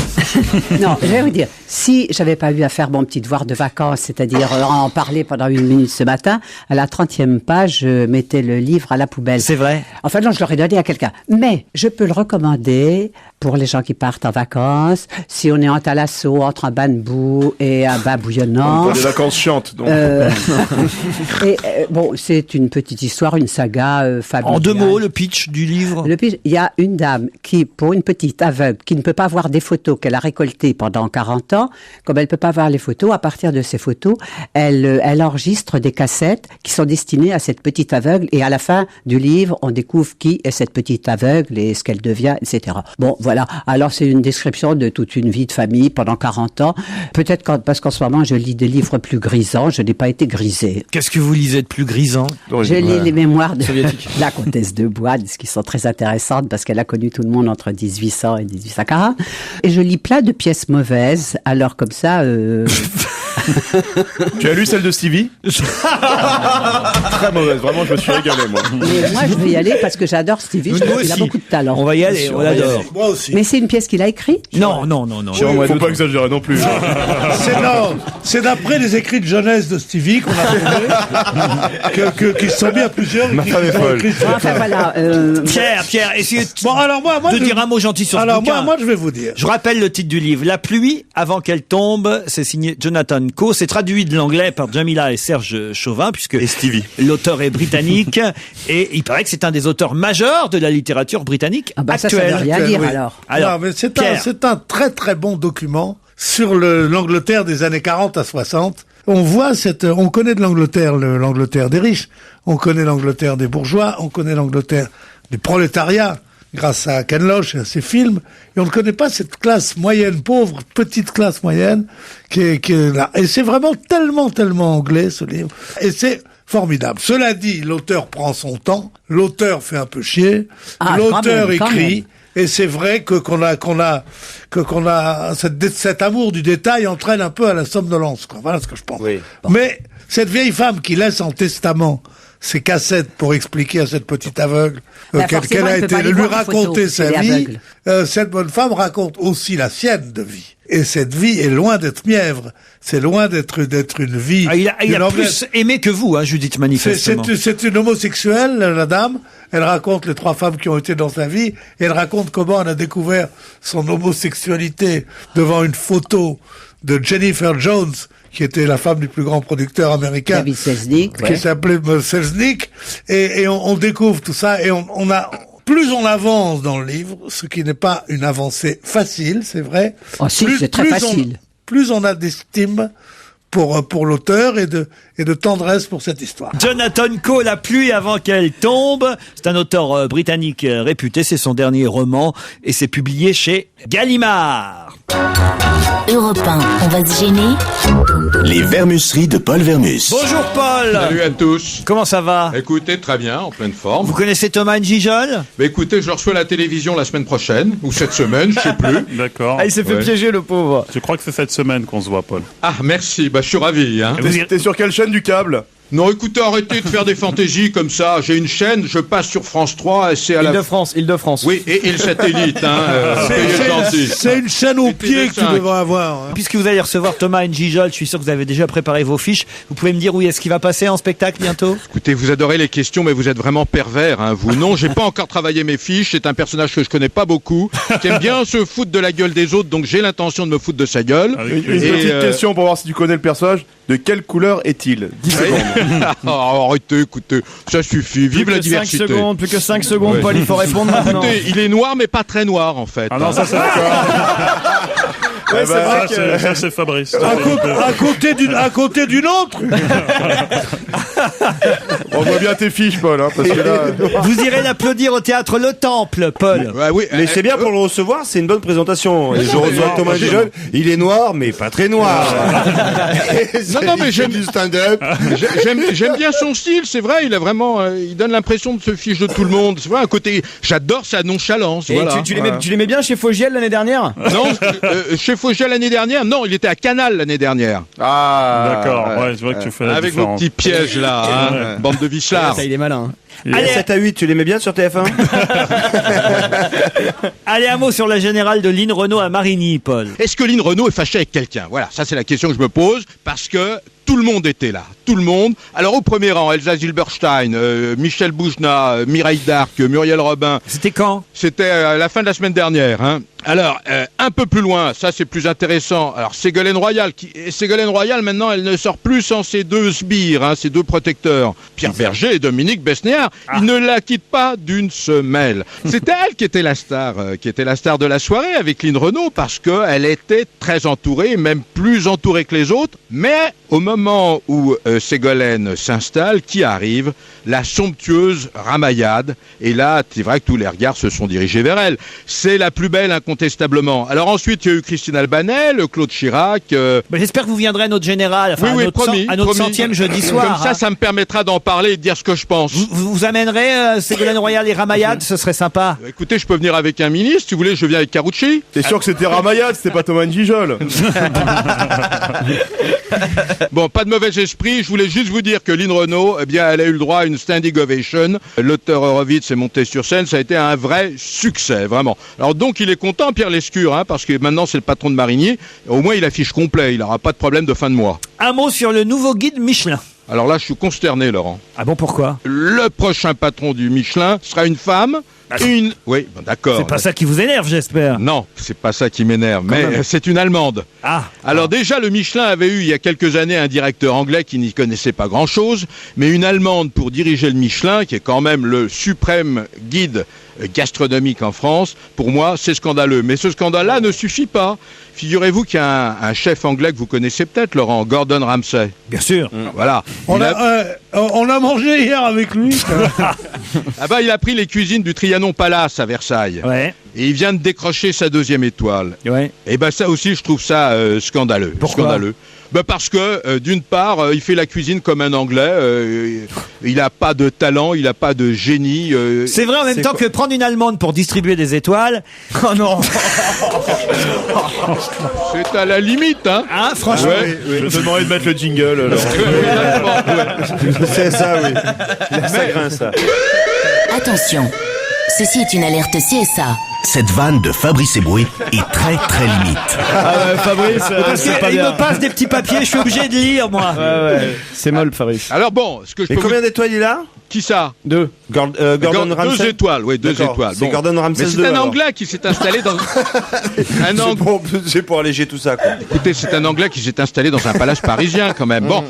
Non, je vais vous dire, si j'avais pas eu à faire mon petit devoir de vacances, c'est-à-dire en parler pendant 1 minute ce matin, à la 30e page, je mettais le livre à la poubelle. C'est vrai? Enfin non, je l'aurais donné à quelqu'un. Mais je peux le recommander pour les gens qui partent en vacances, si on est en Thalasso, entre un bain de boue et un bain bouillonnant. Pour des vacances chiantes, donc. Bon, c'est une petite histoire, une saga familiale. En 2 mots, le pitch du livre? Le pitch, il y a une dame qui, pour une petite aveugle, qui ne peut pas voir des photos qu'elle a récoltées pendant 40 ans, comme elle ne peut pas voir les photos, à partir de ces photos, elle enregistre des cassettes qui sont destinées à cette petite aveugle, et à la fin du livre, on découvre qui est cette petite aveugle et ce qu'elle devient, etc. Bon, voilà. Alors, c'est une description de toute une vie de famille pendant 40 ans. Peut-être parce qu'en ce moment, je lis des livres plus grisants, je n'ai pas été grisée. Qu'est-ce que vous lisez de plus grisant? Je lis les mémoires de la comtesse de Boine, ce qui sont très intéressantes parce qu'elle a connu tout le monde entre 1800 et 1840. Et je lis plein de pièces mauvaises. Alors comme ça... Tu as lu celle de Stevie? Très mauvaise, vraiment, je me suis régalé, moi. Mais moi, je vais y aller parce que j'adore Stevie. Je trouve qu'il a beaucoup de talent. On va y aller, on l'adore. Moi aussi. Mais c'est une pièce qu'il a écrite? Non. Faut pas exagérer non plus. C'est d'après les écrits de jeunesse de Stevie qu'on a trouvé, qui sont bien plusieurs. Ma femme est folle. Enfin, voilà. Pierre, essayez de dire un mot gentil sur ce alors, bouquin. moi, je vais vous dire. Je rappelle le titre du livre. La pluie avant qu'elle tombe. C'est signé Jonathan Coe. C'est traduit de l'anglais par Jamila et Serge Chauvin, puisque et Stevie. L'auteur est britannique. Et il paraît que c'est un des auteurs majeurs de la littérature britannique actuelle. Ça veut rien dire, alors. Non, mais c'est un très très bon document sur l'Angleterre des années 40 à 60. On connaît de l'Angleterre des riches, on connaît l'Angleterre des bourgeois, on connaît l'Angleterre des prolétariats, grâce à Ken Loach et à ses films, et on ne connaît pas cette classe moyenne, pauvre, petite classe moyenne, qui est là. Et c'est vraiment tellement anglais, ce livre. Et c'est formidable. Cela dit, l'auteur prend son temps, l'auteur fait un peu chier, l'auteur écrit, Et c'est vrai qu'on a cet amour du détail entraîne un peu à la somnolence, quoi. Voilà ce que je pense. Oui. Mais cette vieille femme qui laisse en testament ses cassettes pour expliquer à cette petite aveugle qu'elle a été lui raconter sa vie, cette bonne femme raconte aussi la sienne de vie. Et cette vie est loin d'être mièvre. C'est loin d'être une vie. Il a plus aimé que vous, hein, Judith, manifestement. C'est une homosexuelle, la dame. Elle raconte les 3 femmes qui ont été dans sa vie. Et elle raconte comment elle a découvert son homosexualité devant une photo de Jennifer Jones, qui était la femme du plus grand producteur américain. David Selznick. Qui s'appelait Selznick. Et on découvre tout ça. Et on a... Plus on avance dans le livre, ce qui n'est pas une avancée facile, c'est vrai. Oh si, c'est très facile. Plus on a d'estime pour l'auteur et de tendresse pour cette histoire. Jonathan Coe, La pluie avant qu'elle tombe. C'est un auteur britannique réputé. C'est son dernier roman et c'est publié chez Gallimard. Europe 1, on va se gêner. Les Vermusseries de Paul Vermus. Bonjour Paul. Salut à tous. Comment ça va? Écoutez, très bien, en pleine forme. Vous connaissez Thomas Njijol? Bah écoutez, je le reçois à la télévision la semaine prochaine, ou cette semaine, je sais plus. D'accord. Ah, il s'est fait piéger, le pauvre. Je crois que c'est cette semaine qu'on se voit, Paul. Ah, merci, bah je suis ravi. Hein. T'es sur quelle chaîne du câble? Non, écoutez, arrêtez de faire des fantaisies comme ça. J'ai une chaîne, je passe sur France 3 et c'est à la... Île-de-France. Oui, et le satellite, hein. C'est une chaîne au pied que tu devrais avoir. Hein. Puisque vous allez recevoir Thomas Njijol, je suis sûr que vous avez déjà préparé vos fiches. Vous pouvez me dire où est-ce qu'il va passer en spectacle bientôt? Écoutez, vous adorez les questions, mais vous êtes vraiment pervers, hein, vous. Non, j'ai pas encore travaillé mes fiches. C'est un personnage que je connais pas beaucoup, qui aime bien se foutre de la gueule des autres, donc j'ai l'intention de me foutre de sa gueule. Une petite question pour voir si tu connais le personnage. De quelle couleur est-il? 10 secondes. Arrêtez, écoutez, ça suffit. Vive la diversité. Plus que 5 secondes, Paul, il faut répondre maintenant. Écoutez, il est noir, mais pas très noir, en fait. Ah non, ça c'est d'accord. Ouais, c'est vrai que... Ça c'est Fabrice. À côté d'une autre. On voit bien tes fiches, Paul, hein, parce que là... Vous irez l'applaudir au théâtre Le Temple, Paul. Ouais, oui, mais c'est bien pour le recevoir, c'est une bonne présentation. Et je reçois Thomas Njijol, il est noir, mais pas très noir. Non, mais j'aime du stand-up. J'aime bien son style, c'est vrai, il a vraiment, il donne l'impression de se fiche de tout le monde. C'est vrai, un côté, j'adore sa nonchalance. Et voilà. tu l'aimais bien chez Fogiel l'année dernière? Non, chez Fogiel l'année dernière, non, il était à Canal l'année dernière. Ah, d'accord, ouais, je vois que tu fais la avec différence. vos petits pièges là, hein, bande de vichards. Ça, il est malin. Allez, 7 à 8, tu l'aimais bien sur TF1? Allez, un mot sur la générale de Lynn Renault à Marigny, Paul. Est-ce que Lynn Renault est fâchée avec quelqu'un? Voilà, ça c'est la question que je me pose, parce que tout le monde était là, tout le monde. Alors au premier rang, Elsa Zilberstein, Michel Boujna, Mireille Darc, Muriel Robin. C'était quand? C'était à la fin de la semaine dernière. Hein. Alors, un peu plus loin, ça c'est plus intéressant. Alors Ségolène Royal, Ségolène Royal maintenant, elle ne sort plus sans ses 2 sbires, hein, ses 2 protecteurs, Pierre Berger et Dominique Besnéard. Ils ne la quittent pas d'une semelle. C'était elle qui était la star de la soirée avec Lynn Renault, parce que elle était très entourée, même plus entourée que les autres. Mais au moment où Ségolène s'installe, qui arrive? La somptueuse Ramayad. Et là, c'est vrai que tous les regards se sont dirigés vers elle. C'est la plus belle, incontestablement. Alors ensuite, il y a eu Christine Albanel, Claude Chirac. J'espère que vous viendrez à notre général, enfin, oui, à notre 100e jeudi soir. Comme ça me permettra d'en parler et de dire ce que je pense. Vous amènerez Ségolène Royal et Ramayad, ce serait sympa. Écoutez, je peux venir avec un ministre, si vous voulez, je viens avec Carucci. T'es sûr que c'était Ramayad, c'était pas Thomas Njijol? Bon, pas de mauvais esprit, je voulais juste vous dire que Lynn Renault, eh bien, elle a eu le droit à une standing ovation. L'auteur Horowitz est monté sur scène, ça a été un vrai succès, vraiment. Alors donc, il est content, Pierre Lescure, hein, parce que maintenant, c'est le patron de Marigny. Au moins, il affiche complet, il n'aura pas de problème de fin de mois. Un mot sur le nouveau guide Michelin. Alors là, je suis consterné, Laurent. Ah bon, pourquoi? Le prochain patron du Michelin sera une femme. Oui, bon, d'accord. C'est pas ça qui vous énerve, j'espère. Non, c'est pas ça qui m'énerve, mais c'est une Allemande. Ah. Alors déjà, le Michelin avait eu il y a quelques années un directeur anglais qui n'y connaissait pas grand-chose, mais une Allemande pour diriger le Michelin, qui est quand même le suprême guide gastronomique en France, pour moi, c'est scandaleux. Mais ce scandale-là ne suffit pas. Figurez-vous qu'il y a un chef anglais que vous connaissez peut-être, Laurent, Gordon Ramsay. Bien sûr. Voilà. On a mangé hier avec lui. Ah bah, il a pris les cuisines du Trianon Canon Palace à Versailles. Ouais. Et il vient de décrocher sa 2e étoile. Ouais. Et ben ça aussi, je trouve ça scandaleux. Pourquoi ? Scandaleux. Parce que, d'une part, il fait la cuisine comme un Anglais. Il n'a pas de talent, il n'a pas de génie. C'est vrai en même temps que prendre une Allemande pour distribuer des étoiles. Oh non. C'est à la limite, hein. Ah, franchement. Ouais, je te demanderais de mettre le jingle, alors. C'est ça, oui. Ça grince, ça. Attention, ceci est une alerte CSA. Cette vanne de Fabrice Eboué est très très limite. Fabrice, Parce c'est pas qu'il bien. me passe des petits papiers, je suis obligé de lire, moi. Ouais. C'est molle, Fabrice. Alors bon, ce que je Et peux combien d'étoiles il a? Qui ça? 2. Gordon Ramsay. 2 étoiles, oui, 2 D'accord. étoiles. C'est Gordon Ramsay Mais c'est 2, un alors. Anglais qui s'est installé dans... C'est pour alléger tout ça, quoi. Écoutez, c'est un Anglais qui s'est installé dans un palace parisien, quand même. Bon,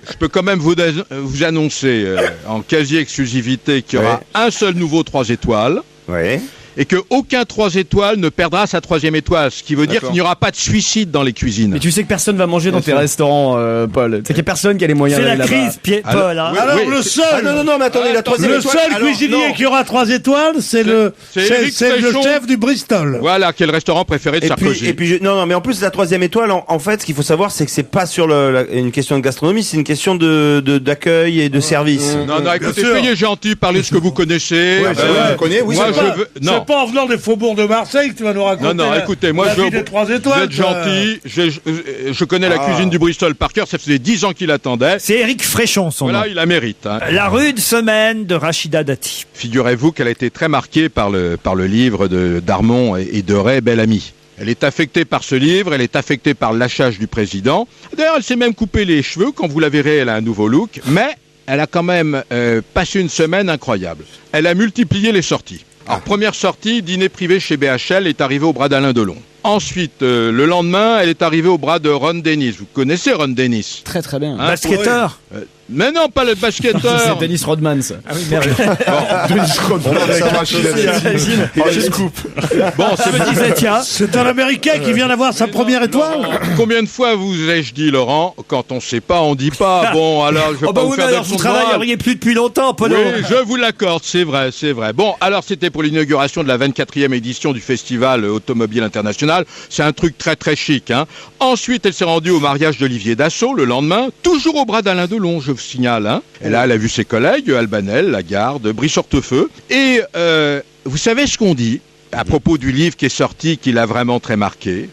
je peux quand même vous annoncer en quasi-exclusivité qu'il y aura un seul nouveau 3 étoiles. Ouais. Et que aucun 3 étoiles ne perdra sa 3e étoile, ce qui veut dire qu'il n'y aura pas de suicide dans les cuisines. Mais tu sais que personne va manger dans tes restaurants, Paul. C'est qu'il n'y a personne qui a les moyens C'est la d'aller là-bas. crise, Paul. Hein. Alors le seul, Ah, non, mais attendez, la 3e le étoile. seul alors, cuisinier non. qui aura 3 étoiles, c'est le Éric Fréchon. chef du Bristol. Voilà, qui est le restaurant préféré de Sarkozy. Non, mais en plus la 3e étoile, en fait, ce qu'il faut savoir, c'est que c'est pas sur une question de gastronomie, c'est une question d'accueil et de service. Non, écoutez, sûr. soyez gentil, parlez de ce que vous connaissez. Je connais, oui. Moi, C'est je pas- veux... C'est pas en venant des faubourgs de Marseille que tu vas nous raconter. Non, écoutez, moi, la je vie des 3 étoiles. vous êtes gentil. Je connais la cuisine du Bristol par cœur. Ça faisait 10 ans qu'il attendait. C'est Éric Fréchon, son Voilà, nom. il la mérite. Hein. La rude semaine de Rachida Dati. Figurez-vous qu'elle a été très marquée par le livre d'Armand et de Ray, Belle Amie. Elle est affectée par ce livre, elle est affectée par le lâchage du président. D'ailleurs, elle s'est même coupé les cheveux. Quand vous la verrez, elle a un nouveau look. Mais elle a quand même passé une semaine incroyable. Elle a multiplié les sorties. Alors, première sortie, dîner privé chez BHL, est arrivée au bras d'Alain Delon. Ensuite, le lendemain, elle est arrivée au bras de Ron Dennis. Vous connaissez Ron Dennis? Très très bien. Hein, Basketteur. Mais non, pas le basketteur. C'est Dennis Rodman, ça. Ah oui, merde. Dennis Rodman, ça marche, il a le scoop. Bon, Je me disais, tiens. C'est un Américain qui vient d'avoir sa première étoile. Combien de fois vous ai-je dit, Laurent, quand on sait pas, on dit pas. Bon, alors, je vais Oh pas bah vous oui, mais faire de alors vous leçon de morale. travailleriez plus depuis longtemps, Polo. Oui, je vous l'accorde, c'est vrai, c'est vrai. Bon, alors c'était pour l'inauguration de la 24e édition du Festival Automobile International. C'est un truc très très chic, hein. Ensuite, elle s'est rendue au mariage d'Olivier Dassault le lendemain, toujours au bras d'Alain Delon, je vous signale, hein. Et là, elle a vu ses collègues, Albanel, Lagarde, Brice-Hortefeux. Et vous savez ce qu'on dit à propos du livre qui est sorti, qui l'a vraiment très marqué.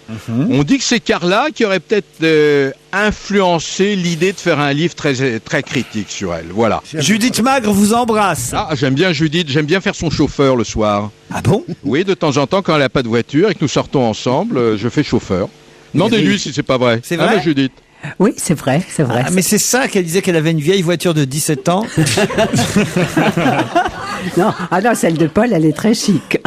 On dit que c'est Carla qui aurait peut-être influencé l'idée de faire un livre très, très critique sur elle. Voilà. Judith Magre vous embrasse. Ah, j'aime bien Judith, j'aime bien faire son chauffeur le soir. Ah bon? Oui, de temps en temps, quand elle n'a pas de voiture et que nous sortons ensemble, je fais chauffeur. Demandez-lui si c'est pas vrai. C'est vrai mais Judith. Oui, c'est vrai, c'est vrai. Ah, mais c'est ça qu'elle disait qu'elle avait une vieille voiture de 17 ans. Non, celle de Paul, elle est très chic.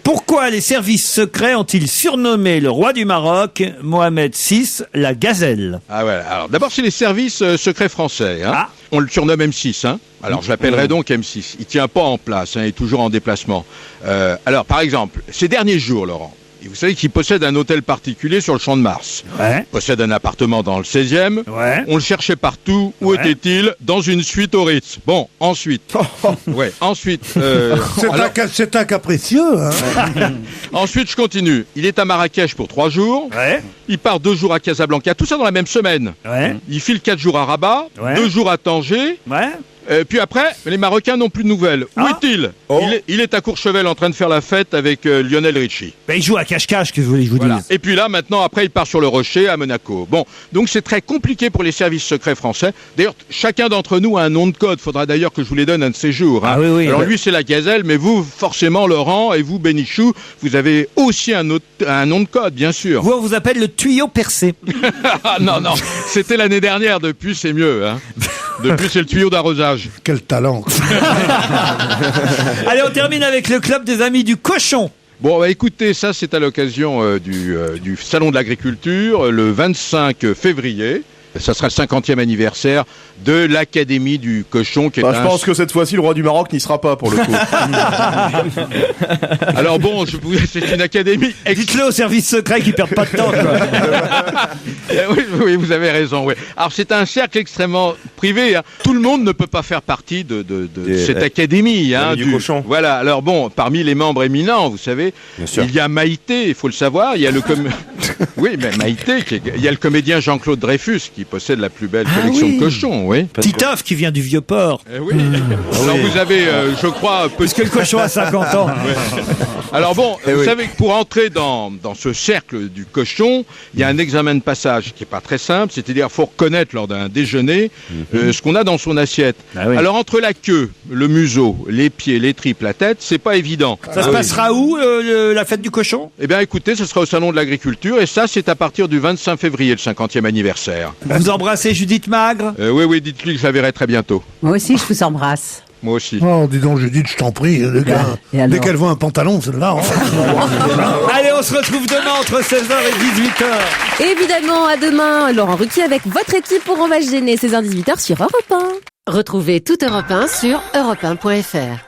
Pourquoi les services secrets ont-ils surnommé le roi du Maroc, Mohamed VI, la gazelle? Ah ouais, alors d'abord c'est les services secrets français. Hein. Ah. On le surnomme M6. Hein. Alors je l'appellerai donc M6. Il tient pas en place, hein, il est toujours en déplacement. Alors par exemple, ces derniers jours, Laurent, et vous savez qu'il possède un hôtel particulier sur le Champ de Mars. Ouais. Il possède un appartement dans le 16e. Ouais. On le cherchait partout. Où était-il? Dans une suite au Ritz. Bon, ensuite. Ouais, ensuite. C'est un capricieux. Hein. Ensuite, je continue. Il est à Marrakech pour 3 jours. Ouais. Il part 2 jours à Casablanca. Tout ça dans la même semaine. Ouais. Il file 4 jours à Rabat. Ouais. 2 jours à Tanger. Ouais. Puis après, les Marocains n'ont plus de nouvelles. Où est-il? Il est à Courchevel en train de faire la fête avec Lionel Richie. Ben, il joue à cache-cache, que je voulais que je vous Voilà. dise. Et puis là, maintenant, après, il part sur le Rocher à Monaco. Bon, donc c'est très compliqué pour les services secrets français. D'ailleurs, chacun d'entre nous a un nom de code. Faudra d'ailleurs que je vous les donne un de ces jours. Hein. Ah oui. Alors lui, c'est la gazelle, mais vous, forcément, Laurent, et vous, Bénichou, vous avez aussi un nom de code, bien sûr. Vous, on vous appelle le tuyau percé. Ah non, c'était l'année dernière. Depuis, c'est mieux. Hein. Depuis, c'est le tuyau d'arrosage. Quel talent. Allez, on termine avec le club des amis du cochon. Bon, bah, écoutez, ça c'est à l'occasion du Salon de l'Agriculture, le 25 février. Ça sera le 50e anniversaire de l'Académie du cochon. Qui est je pense que cette fois-ci, le roi du Maroc n'y sera pas pour le coup. Alors bon, c'est une académie... Dites-le au service secret qui perdent pas de temps. oui, vous avez raison. Oui. Alors c'est un cercle extrêmement privé. Hein. Tout le monde ne peut pas faire partie de cette académie. Hein, du cochon. Voilà. Alors bon, parmi les membres éminents, vous savez, il y a Maïté, il faut le savoir. Il y a le oui, mais Maïté. Il y a le comédien Jean-Claude Dreyfus qui possède la plus belle collection de cochons. Oui. Titoff qui vient du Vieux-Port. Oui. Alors vous avez, je crois, parce que le cochon a 50 ans. Ouais. Alors bon, vous savez que pour entrer dans ce cercle du cochon, il y a un examen de passage qui est pas très simple, c'est-à-dire qu'il faut reconnaître lors d'un déjeuner ce qu'on a dans son assiette. Alors entre la queue, le museau, les pieds, les tripes, la tête, c'est pas évident. Ça se passera où la fête du cochon? Eh bien écoutez, ce sera au Salon de l'Agriculture et ça c'est à partir du 25 février, le 50e anniversaire. Vous embrassez Judith Magre? Oui, dites-lui que je la verrai très bientôt. Moi aussi, je vous embrasse. Moi aussi. Oh, dis donc, Judith, je t'en prie. Dès qu'elle voit un pantalon, celle-là. Allez, on se retrouve demain entre 16h et 18h. Évidemment, à demain, Laurent Ruquier avec votre équipe pour On va se gêner, 16h-18h sur Europe 1. Retrouvez toute Europe 1 sur europe1.fr.